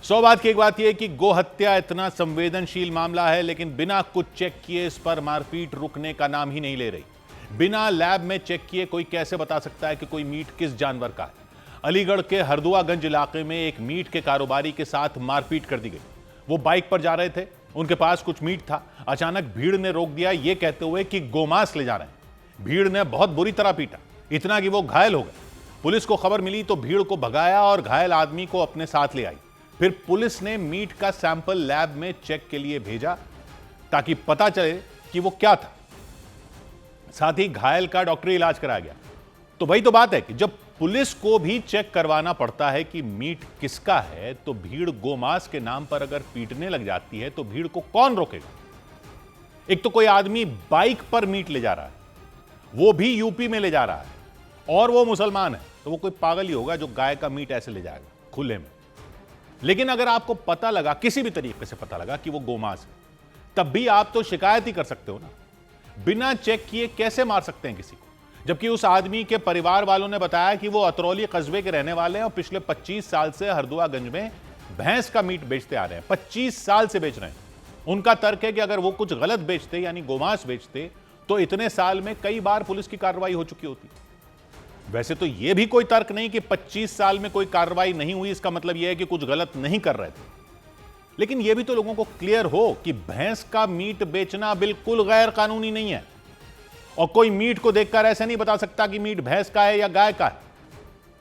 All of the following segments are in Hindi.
सौ बात की एक बात यह कि गो हत्या इतना संवेदनशील मामला है, लेकिन बिना कुछ चेक किए इस पर मारपीट रुकने का नाम ही नहीं ले रही। बिना लैब में चेक किए कोई कैसे बता सकता है कि कोई मीट किस जानवर का है। अलीगढ़ के हरदुआगंज इलाके में एक मीट के कारोबारी के साथ मारपीट कर दी गई। वो बाइक पर जा रहे थे, उनके पास कुछ मीट था। अचानक भीड़ ने रोक दिया, ये कहते हुए कि गोमांस ले जा रहे हैं। भीड़ ने बहुत बुरी तरह पीटा, इतना कि वो घायल हो गए। पुलिस को खबर मिली तो भीड़ को भगाया और घायल आदमी को अपने साथ ले आई। फिर पुलिस ने मीट का सैंपल लैब में चेक के लिए भेजा ताकि पता चले कि वो क्या था। साथ ही घायल का डॉक्टरी इलाज कराया गया। तो वही तो बात है कि जब पुलिस को भी चेक करवाना पड़ता है कि मीट किसका है, तो भीड़ गोमांस के नाम पर अगर पीटने लग जाती है तो भीड़ को कौन रोकेगा। एक तो कोई आदमी बाइक पर मीट ले जा रहा है, वो भी यूपी में ले जा रहा है, और वो मुसलमान है, तो वो कोई पागल ही होगा जो गाय का मीट ऐसे ले जाएगा खुले में। लेकिन अगर आपको पता लगा, किसी भी तरीके से पता लगा कि वो गोमांस है, तब भी आप तो शिकायत ही कर सकते हो ना। बिना चेक किए कैसे मार सकते हैं किसी को? जबकि उस आदमी के परिवार वालों ने बताया कि वो अतरौली कस्बे के रहने वाले हैं और पिछले 25 साल से हरदुआगंज में भैंस का मीट बेचते आ रहे हैं। 25 साल से बेच रहे हैं। उनका तर्क है कि अगर वो कुछ गलत बेचते, यानी गोमांस बेचते, तो इतने साल में कई बार पुलिस की कार्रवाई हो चुकी होती। वैसे तो यह भी कोई तर्क नहीं कि 25 साल में कोई कार्रवाई नहीं हुई, इसका मतलब यह है कि कुछ गलत नहीं कर रहे थे। लेकिन यह भी तो लोगों को क्लियर हो कि भैंस का मीट बेचना बिल्कुल गैर कानूनी नहीं है, और कोई मीट को देखकर ऐसे नहीं बता सकता कि मीट भैंस का है या गाय का है।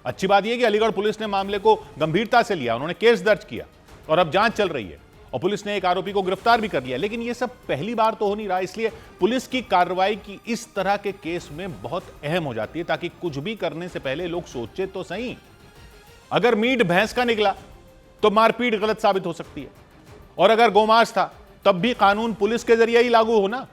अच्छी बात यह कि अलीगढ़ पुलिस ने मामले को गंभीरता से लिया, उन्होंने केस दर्ज किया और अब जांच चल रही है और पुलिस ने एक आरोपी को गिरफ्तार भी कर लिया। लेकिन यह सब पहली बार तो हो नहीं रहा, इसलिए पुलिस की कार्रवाई की इस तरह के केस में बहुत अहम हो जाती है, ताकि कुछ भी करने से पहले लोग सोचे तो सही। अगर मीट भैंस का निकला तो मारपीट गलत साबित हो सकती है, और अगर गोमांस था तब भी कानून पुलिस के जरिए ही लागू हो ना।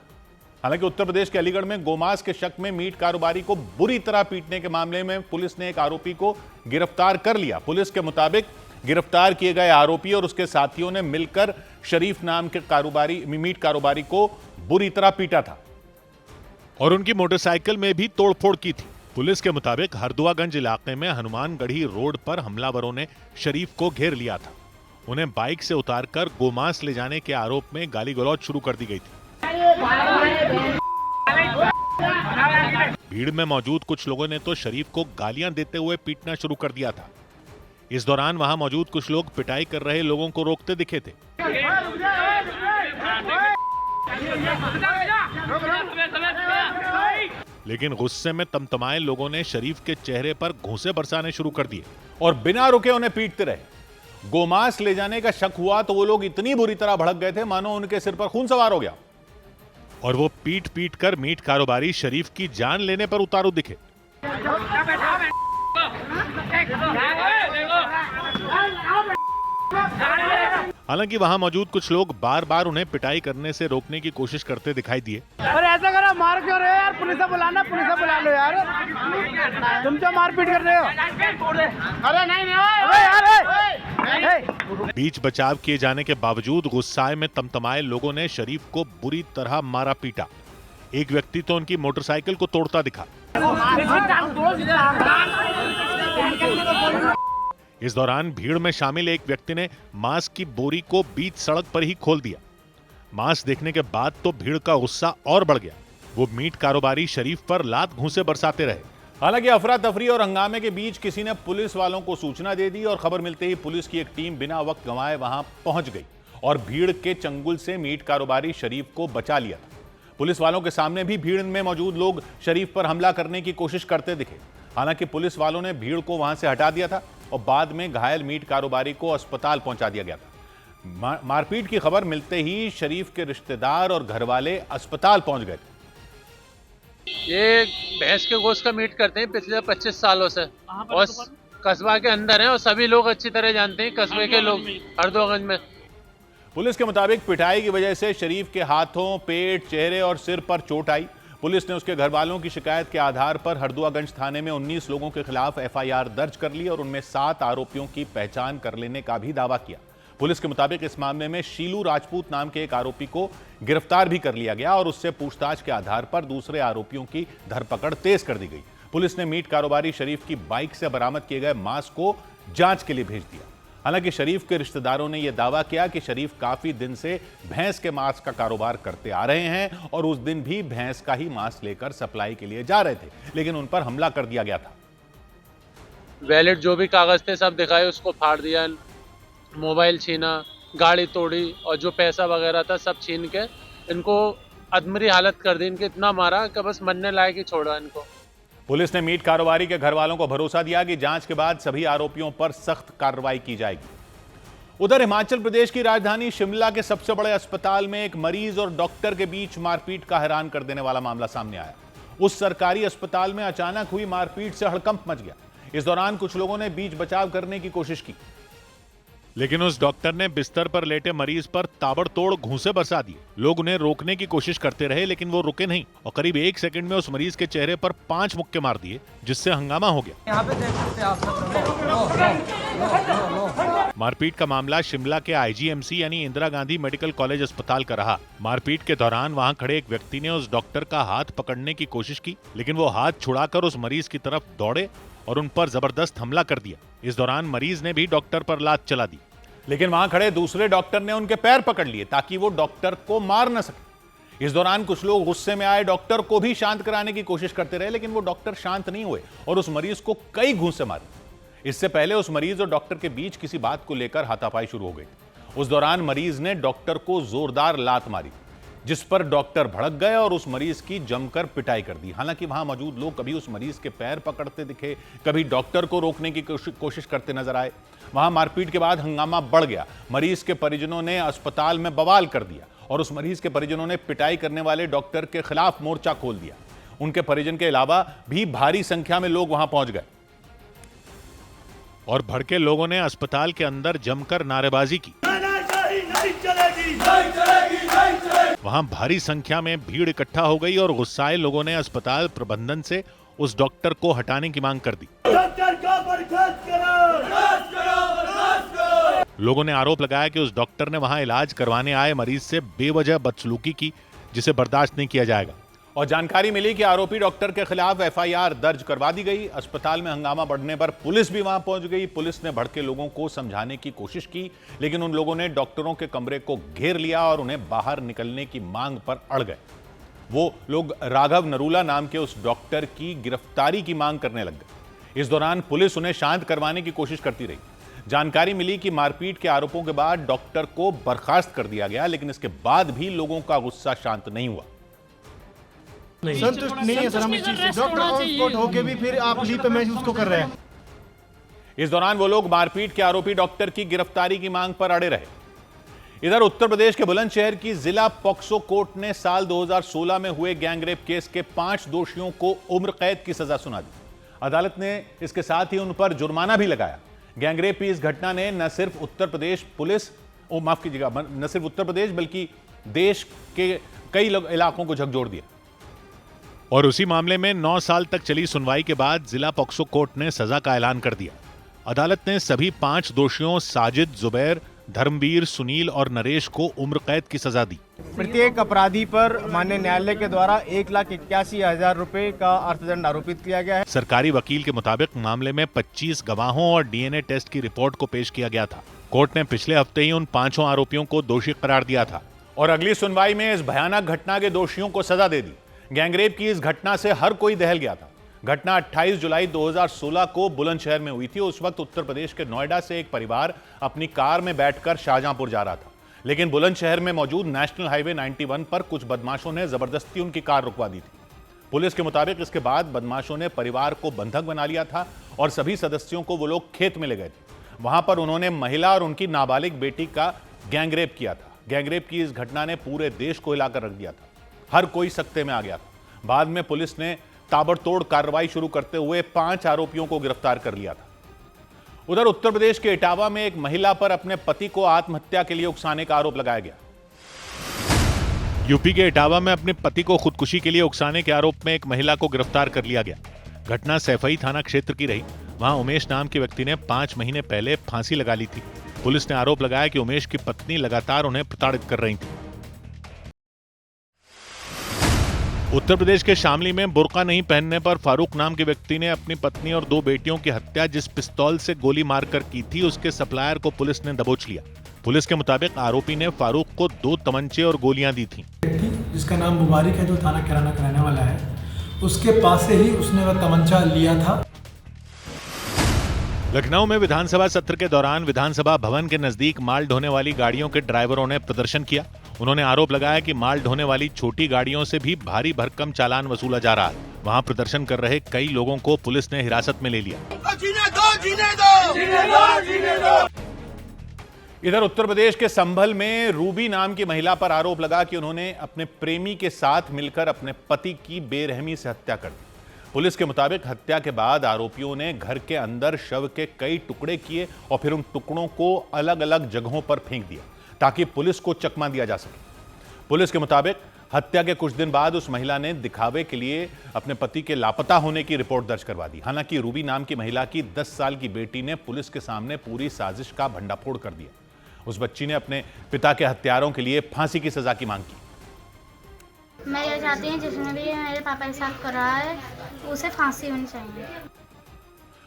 हालांकि उत्तर प्रदेश के अलीगढ़ में गोमांस के शक में मीट कारोबारी को बुरी तरह पीटने के मामले में पुलिस ने एक आरोपी को गिरफ्तार कर लिया। पुलिस के मुताबिक गिरफ्तार किए गए आरोपी और उसके साथियों ने मिलकर शरीफ नाम के मीट कारोबारी को बुरी तरह पीटा था और उनकी मोटरसाइकिल में भी तोड़फोड़ की थी। पुलिस के मुताबिक हरदुआगंज इलाके में हनुमानगढ़ी रोड पर हमलावरों ने शरीफ को घेर लिया था। उन्हें बाइक से उतारकर गोमांस ले जाने के आरोप में गाली गलौज शुरू कर दी गई थी। भीड़ में मौजूद कुछ लोगों ने तो शरीफ को गालियां देते हुए पीटना शुरू कर दिया था। इस दौरान वहां मौजूद कुछ लोग पिटाई कर रहे लोगों को रोकते दिखे थे। लेकिन गुस्से में तमतमाए लोगों ने शरीफ के चेहरे पर घूंसे बरसाने शुरू कर दिए और बिना रुके उन्हें पीटते रहे। गोमांस ले जाने का शक हुआ तो वो लोग इतनी बुरी तरह भड़क गए थे मानो उनके सिर पर खून सवार हो गया, और वो पीट पीट कर मीट कारोबारी शरीफ की जान लेने पर उतारू दिखे। हालांकि वहां मौजूद कुछ लोग बार बार उन्हें पिटाई करने से रोकने की कोशिश करते दिखाई दिए। अरे ऐसा करो, मार क्यों रहे हो यार? पुलिस से बुलाना, पुलिस से बुला लो यार। तुम तो मारपीट कर रहे हो। अरे नहीं यार। बीच बचाव किए जाने के बावजूद गुस्साए में तमतमाए लोगों ने शरीफ को बुरी तरह मारा पीटा। एक व्यक्ति तो उनकी मोटरसाइकिल को तोड़ता दिखा। इस दौरान भीड़ में शामिल एक व्यक्ति ने मांस की बोरी को बीच सड़क पर ही खोल दिया। मांस देखने के बाद तो भीड़ का गुस्सा और बढ़ गया। वो मीट कारोबारी शरीफ पर लात घूंसे बरसाते रहे। हालांकि अफरा तफरी और हंगामे के बीच किसी ने पुलिस वालों को सूचना दे दी और खबर मिलते ही पुलिस की एक टीम बिना वक्त गंवाए वहां पहुंच गई और भीड़ के चंगुल से मीट कारोबारी शरीफ को बचा लिया था। पुलिस वालों के सामने भी भीड़ में मौजूद लोग शरीफ पर हमला करने की कोशिश करते दिखे। हालांकि पुलिस वालों ने भीड़ को वहां से हटा दिया था और बाद में घायल मीट कारोबारी को अस्पताल पहुंचा दिया गया था। मारपीट की खबर मिलते ही शरीफ के रिश्तेदार और घरवाले अस्पताल पहुंच गए थे। ये भैंस के गोश्त का मीट करते हैं पिछले 25 सालों से, और कस्बा के अंदर है और सभी लोग अच्छी तरह जानते हैं, कस्बे के लोग हरदुआगंज में। पुलिस के मुताबिक पिटाई की वजह से शरीफ के हाथों, पेट, चेहरे और सिर पर चोट आई। पुलिस ने उसके घर वालों की शिकायत के आधार पर हरदुआगंज थाने में 19 लोगों के खिलाफ एफआईआर दर्ज कर ली और उनमें 7 आरोपियों की पहचान कर लेने का भी दावा किया। पुलिस के मुताबिक इस मामले में शीलू राजपूत नाम के एक आरोपी को गिरफ्तार भी कर लिया गया और उससे पूछताछ के आधार पर दूसरे आरोपियों की धरपकड़ तेज कर दी गई। पुलिस ने मीट कारोबारी शरीफ की बाइक से बरामद किए गए मांस को जांच के लिए भेज दिया। हालांकि शरीफ के रिश्तेदारों ने यह दावा किया कि शरीफ काफी दिन से भैंस के मांस का कारोबार करते आ रहे हैं और उस दिन भी भैंस का ही मांस लेकर सप्लाई के लिए जा रहे थे, लेकिन उन पर हमला कर दिया गया था। वैलेट जो भी कागज थे सब दिखाए, उसको फाड़ दिया, मोबाइल छीना, गाड़ी तोड़ी और जो पैसा वगैरह था सब छीन के इनको अधमरी हालत कर दी। इनके इतना मारा कि बस मरने लायक ही छोड़ा इनको। पुलिस ने मीट कारोबारी के घर वालों को भरोसा दिया कि जांच के बाद सभी आरोपियों पर सख्त कार्रवाई की जाएगी। उधर हिमाचल प्रदेश की राजधानी शिमला के सबसे बड़े अस्पताल में एक मरीज और डॉक्टर के बीच मारपीट का हैरान कर देने वाला मामला सामने आया। उस सरकारी अस्पताल में अचानक हुई मारपीट से हड़कंप मच गया। इस दौरान कुछ लोगों ने बीच बचाव करने की कोशिश की, लेकिन उस डॉक्टर ने बिस्तर पर लेटे मरीज पर ताबड़तोड़ घूंसे बरसा दिए। लोग उन्हें रोकने की कोशिश करते रहे, लेकिन वो रुके नहीं और करीब 1 सेकंड में उस मरीज के चेहरे पर 5 मुक्के मार दिए, जिससे हंगामा हो गया। यहाँ पे देख सकते हैं आप सब। मारपीट का मामला शिमला के आईजीएमसी यानी इंदिरा गांधी मेडिकल कॉलेज अस्पताल का रहा। मारपीट के दौरान वहां खड़े एक व्यक्ति ने उस डॉक्टर का हाथ पकड़ने की कोशिश की, लेकिन वो हाथ छुड़ाकर उस मरीज की तरफ दौड़े और उन पर जबरदस्त हमला कर दिया। इस दौरान मरीज ने भी डॉक्टर पर लात चला दी, लेकिन वहां खड़े दूसरे डॉक्टर ने उनके पैर पकड़ लिए ताकि वो डॉक्टर को मार न सके। इस दौरान कुछ लोग गुस्से में आए डॉक्टर को भी शांत कराने की कोशिश करते रहे, लेकिन वो डॉक्टर शांत नहीं हुए और उस मरीज को कई घूंसे मारे। इससे पहले उस मरीज और डॉक्टर के बीच किसी बात को लेकर हाथापाई शुरू हो गई। उस दौरान मरीज ने डॉक्टर को जोरदार लात मारी, जिस पर डॉक्टर भड़क गए और उस मरीज की जमकर पिटाई कर दी। हालांकि वहां मौजूद लोग कभी उस मरीज के पैर पकड़ते दिखे, कभी डॉक्टर को रोकने की कोशिश करते नजर आए। वहां मारपीट के बाद हंगामा बढ़ गया। मरीज के परिजनों ने अस्पताल में बवाल कर दिया और उस मरीज के परिजनों ने पिटाई करने वाले डॉक्टर के खिलाफ मोर्चा खोल दिया। उनके परिजन के अलावा भी भारी संख्या में लोग वहां पहुंच गए और भड़के लोगों ने अस्पताल के अंदर जमकर नारेबाजी की। वहां भारी संख्या में भीड़ इकट्ठा हो गई और गुस्साए लोगों ने अस्पताल प्रबंधन से उस डॉक्टर को हटाने की मांग कर दी। लोगों ने आरोप लगाया कि उस डॉक्टर ने वहां इलाज करवाने आए मरीज से बेवजह बदसलूकी की, जिसे बर्दाश्त नहीं किया जाएगा। और जानकारी मिली कि आरोपी डॉक्टर के खिलाफ एफआईआर दर्ज करवा दी गई। अस्पताल में हंगामा बढ़ने पर पुलिस भी वहां पहुंच गई। पुलिस ने भड़के लोगों को समझाने की कोशिश की, लेकिन उन लोगों ने डॉक्टरों के कमरे को घेर लिया और उन्हें बाहर निकलने की मांग पर अड़ गए। वो लोग राघव नरूला नाम के उस डॉक्टर की गिरफ्तारी की मांग करने लग गए। इस दौरान पुलिस उन्हें शांत करवाने की कोशिश करती रही। जानकारी मिली कि मारपीट के आरोपों के बाद डॉक्टर को बर्खास्त कर दिया गया, लेकिन इसके बाद भी लोगों का गुस्सा शांत नहीं हुआ। संतुष्ट नहीं है सर हम इस चीज से। डॉक्टर ऑन स्पॉट होके भी फिर आप लीप पे महसूस को कर रहे हैं। इस दौरान वो लोग मारपीट के आरोपी डॉक्टर की गिरफ्तारी की मांग पर अड़े रहे। इधर उत्तर प्रदेश के बुलंदशहर की जिला पॉक्सो कोर्ट ने साल 2016 में हुए गैंगरेप केस के 5 दोषियों को उम्र कैद की सजा सुना दी। अदालत ने इसके साथ ही उन पर जुर्माना भी लगाया। गैंगरेप की इस घटना ने न सिर्फ उत्तर प्रदेश पुलिस, माफ कीजिएगा, न सिर्फ उत्तर प्रदेश बल्कि देश के कई इलाकों को झकझोर दिया। और उसी मामले में 9 साल तक चली सुनवाई के बाद जिला पॉक्सो कोर्ट ने सजा का ऐलान कर दिया। अदालत ने सभी 5 दोषियों साजिद, जुबैर, धर्मवीर, सुनील और नरेश को उम्र कैद की सजा दी। प्रत्येक अपराधी पर माननीय न्यायालय के द्वारा 1,81,000 रुपए का अर्थदंड आरोपित किया गया है। सरकारी वकील के मुताबिक मामले में 25 गवाहों और डीएनए टेस्ट की रिपोर्ट को पेश किया गया था। कोर्ट ने पिछले हफ्ते ही उन 5 आरोपियों को दोषी करार दिया था और अगली सुनवाई में इस भयानक घटना के दोषियों को सजा दे दी। गैंगरेप की इस घटना से हर कोई दहल गया था। घटना 28 जुलाई 2016 को बुलंदशहर में हुई थी। उस वक्त उत्तर प्रदेश के नोएडा से एक परिवार अपनी कार में बैठकर शाहजहांपुर जा रहा था, लेकिन बुलंदशहर में मौजूद नेशनल हाईवे 91 पर कुछ बदमाशों ने जबरदस्ती उनकी कार रुकवा दी थी। पुलिस के मुताबिक इसके बाद बदमाशों ने परिवार को बंधक बना लिया था और सभी सदस्यों को वो लोग खेत में ले गए थे। वहां पर उन्होंने महिला और उनकी नाबालिग बेटी का गैंगरेप किया था। गैंगरेप की इस घटना ने पूरे देश को हिलाकर रख दिया था। हर कोई सकते में आ गया था। बाद में पुलिस ने ताबड़तोड़ कार्रवाई शुरू करते हुए 5 आरोपियों को गिरफ्तार कर लिया था। उधर उत्तर प्रदेश के इटावा में एक महिला पर अपने पति को आत्महत्या के लिए उकसाने का आरोप लगाया गया। यूपी के इटावा में अपने पति को खुदकुशी के लिए उकसाने के आरोप में एक महिला को गिरफ्तार कर लिया गया। घटना सैफई थाना क्षेत्र की रही। वहां उमेश नाम के व्यक्ति ने 5 महीने पहले फांसी लगा ली थी। पुलिस ने आरोप लगाया कि उमेश की पत्नी लगातार उन्हें प्रताड़ित कर रही थी। उत्तर प्रदेश के शामली में बुर्का नहीं पहनने पर फारूक नाम के व्यक्ति ने अपनी पत्नी और 2 बेटियों की हत्या जिस पिस्तौल से गोली मारकर की थी, उसके सप्लायर को पुलिस ने दबोच लिया। पुलिस के मुताबिक आरोपी ने फारूक को 2 तमंचे और गोलियां दी थीं। जिसका नाम मुबारक है, जो थाना किराना का रहने वाला है, उसके पास से ही उसने वह तमंचा लिया था। लखनऊ में विधानसभा सत्र के दौरान विधानसभा भवन के नजदीक माल ढोने वाली गाड़ियों के ड्राइवरों ने प्रदर्शन किया। उन्होंने आरोप लगाया कि माल ढोने वाली छोटी गाड़ियों से भी भारी भरकम चालान वसूला जा रहा है। वहां प्रदर्शन कर रहे कई लोगों को पुलिस ने हिरासत में ले लिया। इधर उत्तर प्रदेश के संभल में रूबी नाम की महिला पर आरोप लगा कि उन्होंने अपने प्रेमी के साथ मिलकर अपने पति की बेरहमी से हत्या कर दी। पुलिस के मुताबिक हत्या के बाद आरोपियों ने घर के अंदर शव के कई टुकड़े किए और फिर उन टुकड़ों को अलग अलग जगहों पर फेंक दिया ताकि पुलिस को चकमा दिया जा सके। पुलिस के मुताबिक हत्या के कुछ दिन बाद उस महिला ने दिखावे के लिए अपने पति के लापता होने की रिपोर्ट दर्ज करवा दी। हालांकि रूबी नाम की महिला की 10 साल की बेटी ने पुलिस के सामने पूरी साजिश का भंडाफोड़ कर दिया। उस बच्ची ने अपने पिता के हत्यारों के लिए फांसी की सजा की मांग की। मैं ये चाहती हूँ जिसने भी मेरे पापा के साथ कर रहा है उसे फांसी होनी चाहिए।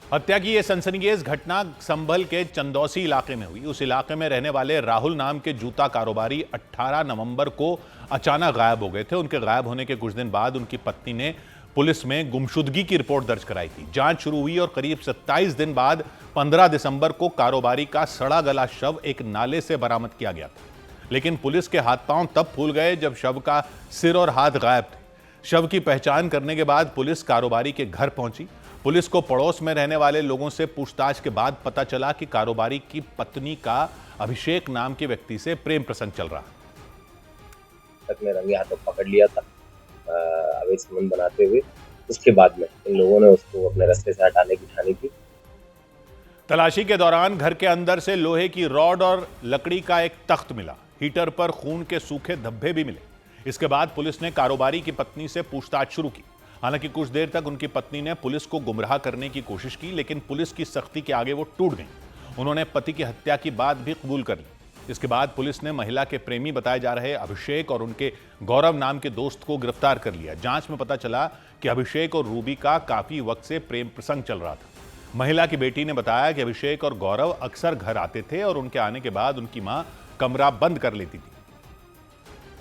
हत्या की यह सनसनीखेज घटना संभल के चंदौसी इलाके में हुई। उस इलाके में रहने वाले राहुल नाम के जूता कारोबारी 18 नवंबर को अचानक गायब हो गए थे। उनके गायब होने के कुछ दिन बाद उनकी पत्नी ने पुलिस में गुमशुदगी की रिपोर्ट दर्ज कराई थी। जांच शुरू हुई और करीब 27 दिन बाद 15 दिसंबर को कारोबारी का सड़ा गला शव एक नाले से बरामद किया गया था। लेकिन पुलिस के हाथ पांव तब फूल गए जब शव का सिर और हाथ गायब थे। शव की पहचान करने के बाद पुलिस कारोबारी के घर पहुंची। पुलिस को पड़ोस में रहने वाले लोगों से पूछताछ के बाद पता चला कि कारोबारी की पत्नी का अभिषेक नाम के व्यक्ति से प्रेम प्रसंग चल रहा। तक ने रंगे हाथों पकड़ लिया था अवैध संबंध बनाते हुए। उसके बाद में इन लोगों ने उसको अपने रास्ते से हटाने की ठानी की। तलाशी के दौरान घर के अंदर से लोहे की रॉड और लकड़ी का एक तख्त मिला। हीटर पर खून के सूखे धब्बे भी मिले। इसके बाद पुलिस ने कारोबारी की पत्नी से पूछताछ शुरू की। हालांकि कुछ देर तक उनकी पत्नी ने पुलिस को गुमराह करने की कोशिश की, लेकिन पुलिस की सख्ती के आगे वो टूट गई। उन्होंने पति की हत्या की बात भी कबूल कर ली। इसके बाद पुलिस ने महिला के प्रेमी बताए जा रहे अभिषेक और उनके गौरव नाम के दोस्त को गिरफ्तार कर लिया। जांच में पता चला कि अभिषेक और रूबी का काफी वक्त से प्रेम प्रसंग चल रहा था। महिला की बेटी ने बताया कि अभिषेक और गौरव अक्सर घर आते थे और उनके आने के बाद उनकी मां कमरा बंद कर लेती थी।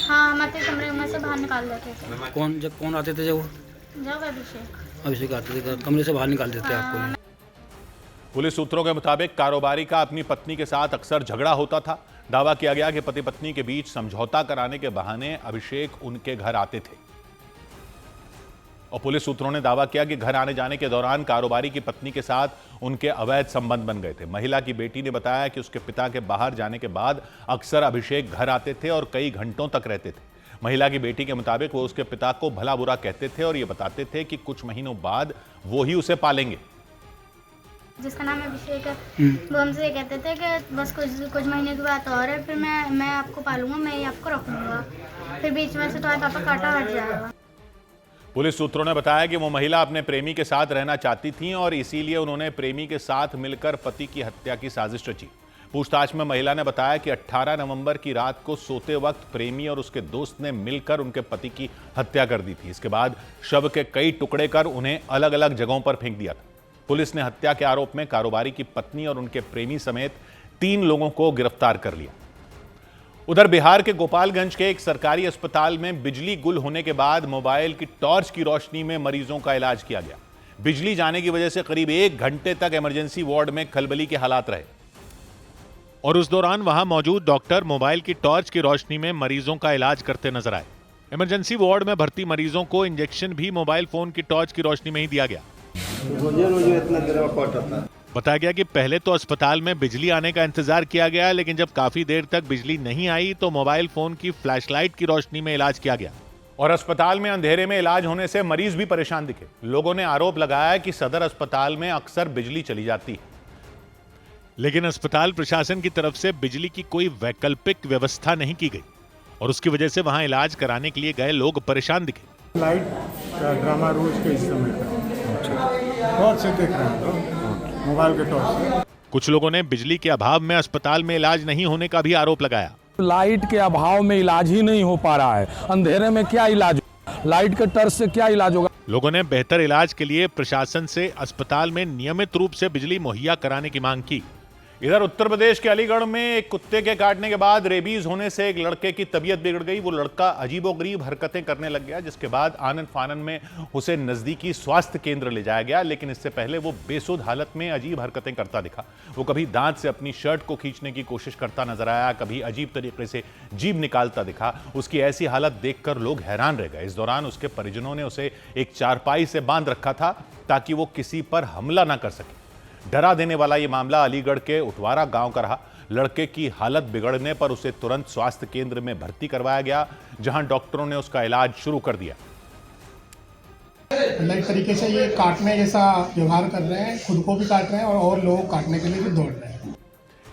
हाँ, हमारे कमरे में से बाहर निकाल देते थे। कौन आते थे जब अभिषेक आते थे, कमरे से बाहर निकाल देते आपको? पुलिस सूत्रों के मुताबिक कारोबारी का अपनी पत्नी के साथ अक्सर झगड़ा होता था। दावा किया गया कि पति पत्नी के बीच समझौता कराने के बहाने अभिषेक उनके घर आते थे और पुलिस सूत्रों ने दावा किया कि घर आने जाने के दौरान कारोबारी की पत्नी के साथ उनके अवैध संबंध बन गए थे। महिला की बेटी ने बताया कि उसके पिता के बाहर जाने के बाद अक्सर अभिषेक घर आते थे और कई घंटों तक रहते थे। महिला की बेटी के मुताबिक वो उसके पिता को भला बुरा कहते थे और ये बताते थे कि कुछ महीनों बाद वो ही उसे पालेंगे। जिसका नाम अभिषेक है, वो हमसे ये कहते थे कि बस कुछ महीने की बात और है, फिर मैं आपको पालूंगा, मैं आपको रखूंगा, फिर बीच में से तुम्हारे पापा काटा हट जाएगा। पुलिस सूत्रों ने बताया कि वो महिला अपने प्रेमी के साथ रहना चाहती थी और इसीलिए उन्होंने प्रेमी के साथ मिलकर पति की हत्या की साजिश रची। पूछताछ में महिला ने बताया कि 18 नवंबर की रात को सोते वक्त प्रेमी और उसके दोस्त ने मिलकर उनके पति की हत्या कर दी थी। इसके बाद शव के कई टुकड़े कर उन्हें अलग अलग जगहों पर फेंक दिया था। पुलिस ने हत्या के आरोप में कारोबारी की पत्नी और उनके प्रेमी समेत 3 लोगों को गिरफ्तार कर लिया। उधर बिहार के गोपालगंज के एक सरकारी अस्पताल में बिजली गुल होने के बाद मोबाइल की टॉर्च की रोशनी में मरीजों का इलाज किया गया। बिजली जाने की वजह से करीब 1 घंटे तक इमरजेंसी वार्ड में खलबली के हालात रहे और उस दौरान वहां मौजूद डॉक्टर मोबाइल की टॉर्च की रोशनी में मरीजों का इलाज करते नजर आए। इमरजेंसी वार्ड में भर्ती मरीजों को इंजेक्शन भी मोबाइल फोन की टॉर्च की रोशनी में ही दिया गया। बताया गया कि पहले तो अस्पताल में बिजली आने का इंतजार किया गया, लेकिन जब काफी देर तक बिजली नहीं आई तो मोबाइल फोन की फ्लैशलाइट की रोशनी में इलाज किया गया और अस्पताल में अंधेरे में इलाज होने से मरीज भी परेशान दिखे। लोगों ने आरोप लगाया कि सदर अस्पताल में अक्सर बिजली चली जाती है, लेकिन अस्पताल प्रशासन की तरफ से बिजली की कोई वैकल्पिक व्यवस्था नहीं की गई और उसकी वजह से वहां इलाज कराने के लिए गए लोग परेशान दिखे। लाइट का ड्रामा रोज के इस समय का टॉर्च से देख रहे हैं, मोबाइल के टॉर्च से। कुछ लोगों ने बिजली के अभाव में अस्पताल में इलाज नहीं होने का भी आरोप लगाया। लाइट के अभाव में इलाज ही नहीं हो पा रहा है, अंधेरे में क्या इलाज। लाइट के टर्च से क्या इलाज होगा। लोगों ने बेहतर इलाज के लिए प्रशासन से अस्पताल में नियमित रूप से बिजली मुहैया कराने की मांग की। इधर उत्तर प्रदेश के अलीगढ़ में एक कुत्ते के काटने के बाद रेबीज होने से एक लड़के की तबीयत बिगड़ गई। वो लड़का अजीबोगरीब हरकतें करने लग गया, जिसके बाद आनन फानन में उसे नजदीकी स्वास्थ्य केंद्र ले जाया गया। लेकिन इससे पहले वो बेसुध हालत में अजीब हरकतें करता दिखा। वो कभी दांत से अपनी शर्ट को खींचने की कोशिश करता नजर आया, कभी अजीब तरीके से जीभ निकालता दिखा। उसकी ऐसी हालत देखकर लोग हैरान रह गए। इस दौरान उसके परिजनों ने उसे एक चारपाई से बांध रखा था ताकि वो किसी पर हमला ना कर सके। डरा देने वाला ये मामला अलीगढ़ के उटवारा गांव का रहा। लड़के की हालत बिगड़ने पर उसे तुरंत स्वास्थ्य केंद्र में भर्ती करवाया गया, जहां डॉक्टरों ने उसका इलाज शुरू कर दिया। नए तरीके से ये काटने जैसा व्यवहार कर रहे हैं, खुद को भी काट रहे हैं और लोगों को काटने के लिए भी दौड़ रहे हैं।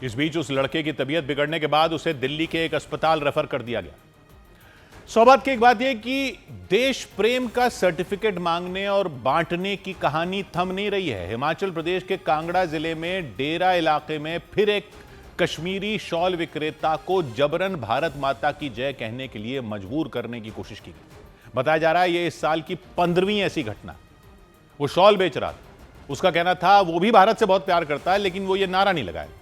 इस बीच उस लड़के की तबीयत बिगड़ने के बाद उसे दिल्ली के एक अस्पताल रेफर कर दिया गया। सौभाग्य की एक बात यह कि देश प्रेम का सर्टिफिकेट मांगने और बांटने की कहानी थम नहीं रही है। हिमाचल प्रदेश के कांगड़ा जिले में डेरा इलाके में फिर एक कश्मीरी शॉल विक्रेता को जबरन भारत माता की जय कहने के लिए मजबूर करने की कोशिश की गई। बताया जा रहा है ये इस साल की 15वीं ऐसी घटना। वो शॉल बेच रहा था, उसका कहना था वो भी भारत से बहुत प्यार करता है, लेकिन वो ये नारा नहीं लगाया।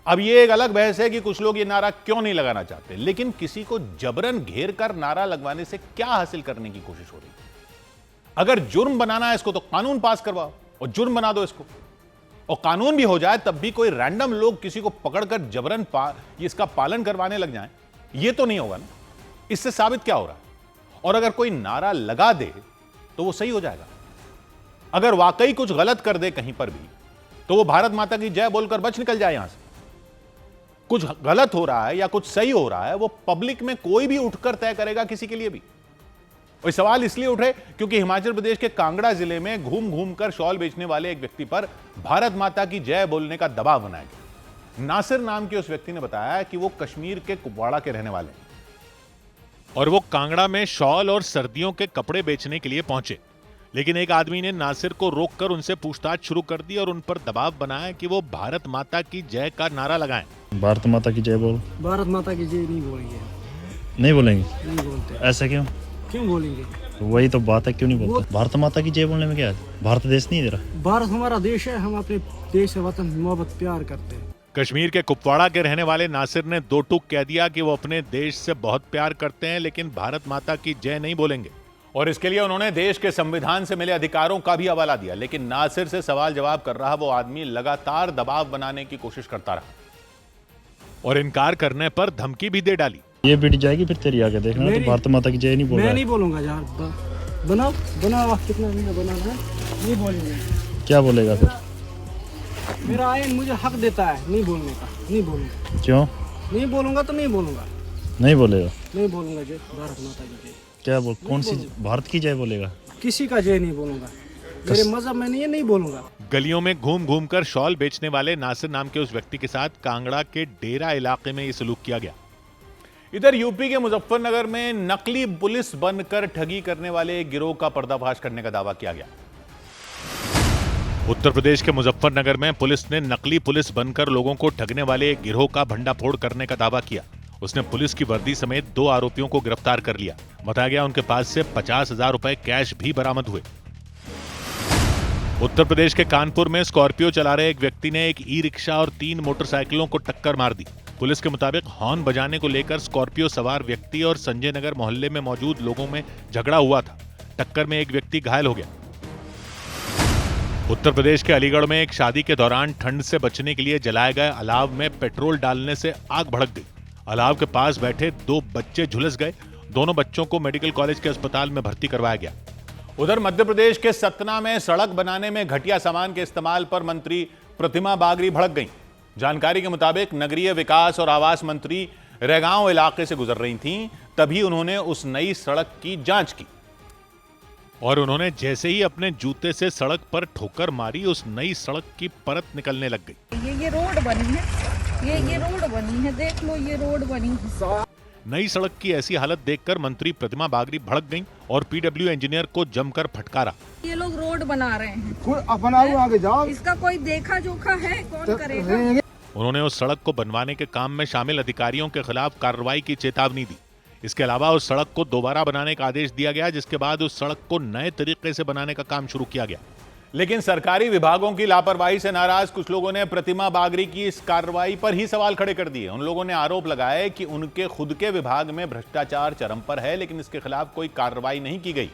अब ये एक अलग बहस है कि कुछ लोग ये नारा क्यों नहीं लगाना चाहते, लेकिन किसी को जबरन घेर कर नारा लगवाने से क्या हासिल करने की कोशिश हो रही है। अगर जुर्म बनाना है इसको तो कानून पास करवाओ और जुर्म बना दो इसको, और कानून भी हो जाए तब भी कोई रैंडम लोग किसी को पकड़कर जबरन इसका पालन करवाने लग जाएं, ये तो नहीं होगा ना। इससे साबित क्या हो रहा है? और अगर कोई नारा लगा दे तो वो सही हो जाएगा। अगर वाकई कुछ गलत कर दे कहीं पर भी तो वो भारत माता की जय बोलकर बच निकल जाए। यहां से कुछ गलत हो रहा है या कुछ सही हो रहा है, वो पब्लिक में कोई भी उठकर तय करेगा किसी के लिए भी। और सवाल इसलिए उठे क्योंकि हिमाचल प्रदेश के कांगड़ा जिले में घूम घूम कर शॉल बेचने वाले एक व्यक्ति पर भारत माता की जय बोलने का दबाव बनाया गया। नासिर नाम के उस व्यक्ति ने बताया कि वो कश्मीर के कुपवाड़ा के रहने वाले हैं और वो कांगड़ा में शॉल और सर्दियों के कपड़े बेचने के लिए पहुंचे। लेकिन एक आदमी ने नासिर को रोककर उनसे पूछताछ शुरू कर दी और उन पर दबाव बनाया कि वो भारत माता की जय का नारा लगाएं। भारत माता की जय बोल। भारत माता की जय नहीं बोलेंगे। नहीं बोलेंगे? नहीं बोलते। ऐसा क्यों? क्यों बोलेंगे? वही तो बात है, क्यों नहीं बोलते? भारत माता की जय बोलने में क्या है? भारत देश नहीं दे रहा। भारत हमारा देश है, हम अपने देश से वतन मोहब्बत प्यार करते हैं। कश्मीर के कुपवाड़ा के रहने वाले नासिर ने दो टूक कह दिया कि वो अपने देश से बहुत प्यार करते हैं, लेकिन भारत माता की जय नहीं बोलेंगे। और इसके लिए उन्होंने देश के संविधान से मिले अधिकारों का भी हवाला दिया। लेकिन नासिर से सवाल जवाब कर रहा वो आदमी लगातार दबाव बनाने की कोशिश करता रहा और इनकार करने पर धमकी भी दे डाली। ये बिट जाएगी फिर तेरी आगे देखना, तो भारत माता की जय नहीं बोल रहा है। मैं नहीं बोलूंगा यार, बनाओ कितना बनाना है, नहीं बोलेंगे। क्या बोलेगा फिर? मेरा आइन मुझे हक देता है नहीं बोलने का, नहीं बोलूंगा। क्यों नहीं बोलूंगा? तो नहीं बोलूंगा। नहीं बोलेगा? नहीं बोलूंगा जय भारत माता की जय। क्या बोल? कौन सी भारत की जय बोलेगा? किसी का जय नहीं बोलूंगा, मेरे मजहब में नहीं है, नहीं बोलूंगा। गलियों में घूम घूम कर शॉल बेचने वाले नासिर नाम के उस व्यक्ति के साथ कांगड़ा के डेरा इलाके में ये सलूक किया गया। इधर यूपी के मुजफ्फरनगर में नकली पुलिस बनकर ठगी करने वाले एक गिरोह का पर्दाफाश करने का दावा किया गया। उत्तर प्रदेश के मुजफ्फरनगर में पुलिस ने नकली पुलिस बनकर लोगों को ठगने वाले एक गिरोह का भंडाफोड़ करने का दावा किया। उसने पुलिस की वर्दी समेत 2 आरोपियों को गिरफ्तार कर लिया। बताया गया उनके पास से 50,000 रुपए कैश भी बरामद हुए। उत्तर प्रदेश के कानपुर में स्कॉर्पियो चला रहे एक व्यक्ति ने एक ई रिक्शा और 3 मोटरसाइकिलों को टक्कर मार दी। पुलिस के मुताबिक हॉर्न बजाने को लेकर स्कॉर्पियो सवार व्यक्ति और संजय नगर मोहल्ले में मौजूद लोगों में झगड़ा हुआ था। टक्कर में एक व्यक्ति घायल हो गया। उत्तर प्रदेश के अलीगढ़ में एक शादी के दौरान ठंड से बचने के लिए जलाए गए अलाव में पेट्रोल डालने से आग भड़क गई। अलाव के पास बैठे 2 बच्चे झुलस गए। दोनों बच्चों को मेडिकल कॉलेज के अस्पताल में भर्ती करवाया गया। उधर मध्य प्रदेश के सतना में सड़क बनाने में घटिया सामान के इस्तेमाल पर मंत्री प्रतिमा बागरी भड़क गईं। जानकारी के मुताबिक नगरीय विकास और आवास मंत्री रेगांव इलाके से गुजर रही थीं, तभी उन्होंने उस नई सड़क की जांच की और उन्होंने जैसे ही अपने जूते से सड़क पर ठोकर मारी, उस नई सड़क की परत निकलने लग गई। ये रोड बनी है, ये रोड बनी है, देख लो ये रोड बनी है। नई सड़क की ऐसी हालत देखकर मंत्री प्रतिमा बागरी भड़क गईं और पीडब्ल्यू इंजीनियर को जमकर फटकारा। ये लोग रोड बना रहे हैं, बनाओ आगे जाओ, इसका कोई देखा जोखा है? कौन करेगा? उन्होंने उस सड़क को बनवाने के काम में शामिल अधिकारियों के खिलाफ कार्रवाई की चेतावनी दी। इसके अलावा उस सड़क को दोबारा बनाने का आदेश दिया गया, जिसके बाद उस सड़क को नए तरीके से बनाने का काम शुरू किया गया। लेकिन सरकारी विभागों की लापरवाही से नाराज कुछ लोगों ने प्रतिमा बागरी की इस कार्रवाई पर ही सवाल खड़े कर दिए। उन लोगों ने आरोप लगाए कि उनके खुद के विभाग में भ्रष्टाचार चरम पर है, लेकिन इसके खिलाफ कोई कार्रवाई नहीं की गई।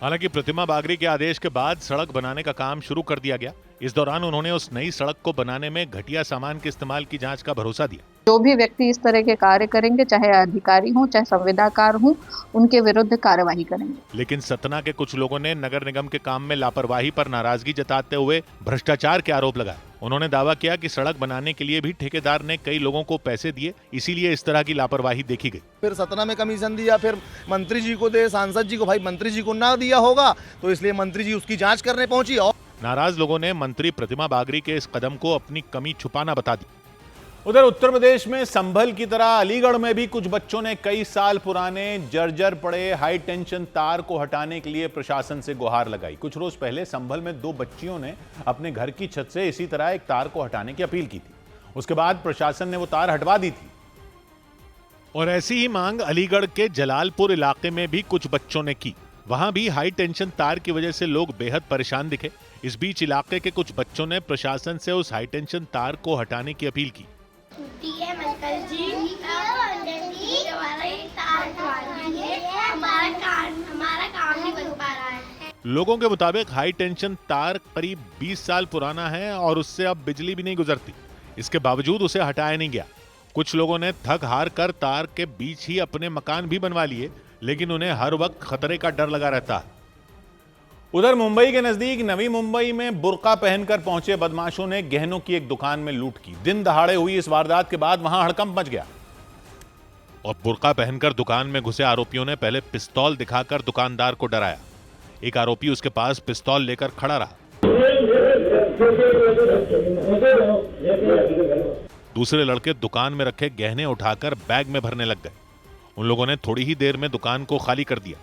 हालांकि प्रतिमा बागरी के आदेश के बाद सड़क बनाने का काम शुरू कर दिया गया। इस दौरान उन्होंने उस नई सड़क को बनाने में घटिया सामान के इस्तेमाल की जांच का भरोसा दिया। जो भी व्यक्ति इस तरह के कार्य करेंगे, चाहे अधिकारी हो चाहे संविदाकार हो, उनके विरुद्ध कार्यवाही करेंगे। लेकिन सतना के कुछ लोगों ने नगर निगम के काम में लापरवाही पर नाराजगी जताते हुए भ्रष्टाचार के आरोप लगाए। उन्होंने दावा किया कि सड़क बनाने के लिए भी ठेकेदार ने कई लोगों को पैसे दिए, इसीलिए इस तरह की लापरवाही देखी गई। फिर सतना में कमीशन दिया, फिर मंत्री जी को दे, सांसद जी को, भाई मंत्री जी को ना दिया होगा तो इसलिए मंत्री जी उसकी जांच करने पहुंची। और नाराज लोगों ने मंत्री प्रतिमा बागरी के इस कदम को अपनी कमी छुपाना बता दी। उधर उत्तर प्रदेश में संभल की तरह अलीगढ़ में भी कुछ बच्चों ने कई साल पुराने जर्जर पड़े हाई टेंशन तार को हटाने के लिए प्रशासन से गुहार लगाई। कुछ रोज पहले संभल में 2 बच्चियों ने अपने घर की छत से इसी तरह एक तार को हटाने की अपील की थी। उसके बाद प्रशासन ने वो तार हटवा दी थी। और ऐसी ही मांग अलीगढ़ के जलालपुर इलाके में भी कुछ बच्चों ने की। वहां भी हाई टेंशन तार की वजह से लोग बेहद परेशान दिखे। इस बीच इलाके के कुछ बच्चों ने प्रशासन से उस हाई टेंशन तार को हटाने की अपील की। हमारा काम नहीं बन पा रहा है। लोगों के मुताबिक हाई टेंशन तार करीब 20 साल पुराना है और उससे अब बिजली भी नहीं गुजरती। इसके बावजूद उसे हटाया नहीं गया। कुछ लोगों ने थक हार कर तार के बीच ही अपने मकान भी बनवा लिए, लेकिन उन्हें हर वक्त खतरे का डर लगा रहता है। उधर मुंबई के नजदीक नवी मुंबई में बुर्का पहनकर पहुंचे बदमाशों ने गहनों की एक दुकान में लूट की। दिन दहाड़े हुई इस वारदात के बाद वहां हड़कंप मच गया और बुर्का पहनकर दुकान में घुसे आरोपियों ने पहले पिस्तौल दिखाकर दुकानदार को डराया। एक आरोपी उसके पास पिस्तौल लेकर खड़ा रहा। दूसरे लड़के दुकान में रखे गहने उठाकर बैग में भरने लग गए। उन लोगों ने थोड़ी ही देर में दुकान को खाली कर दिया।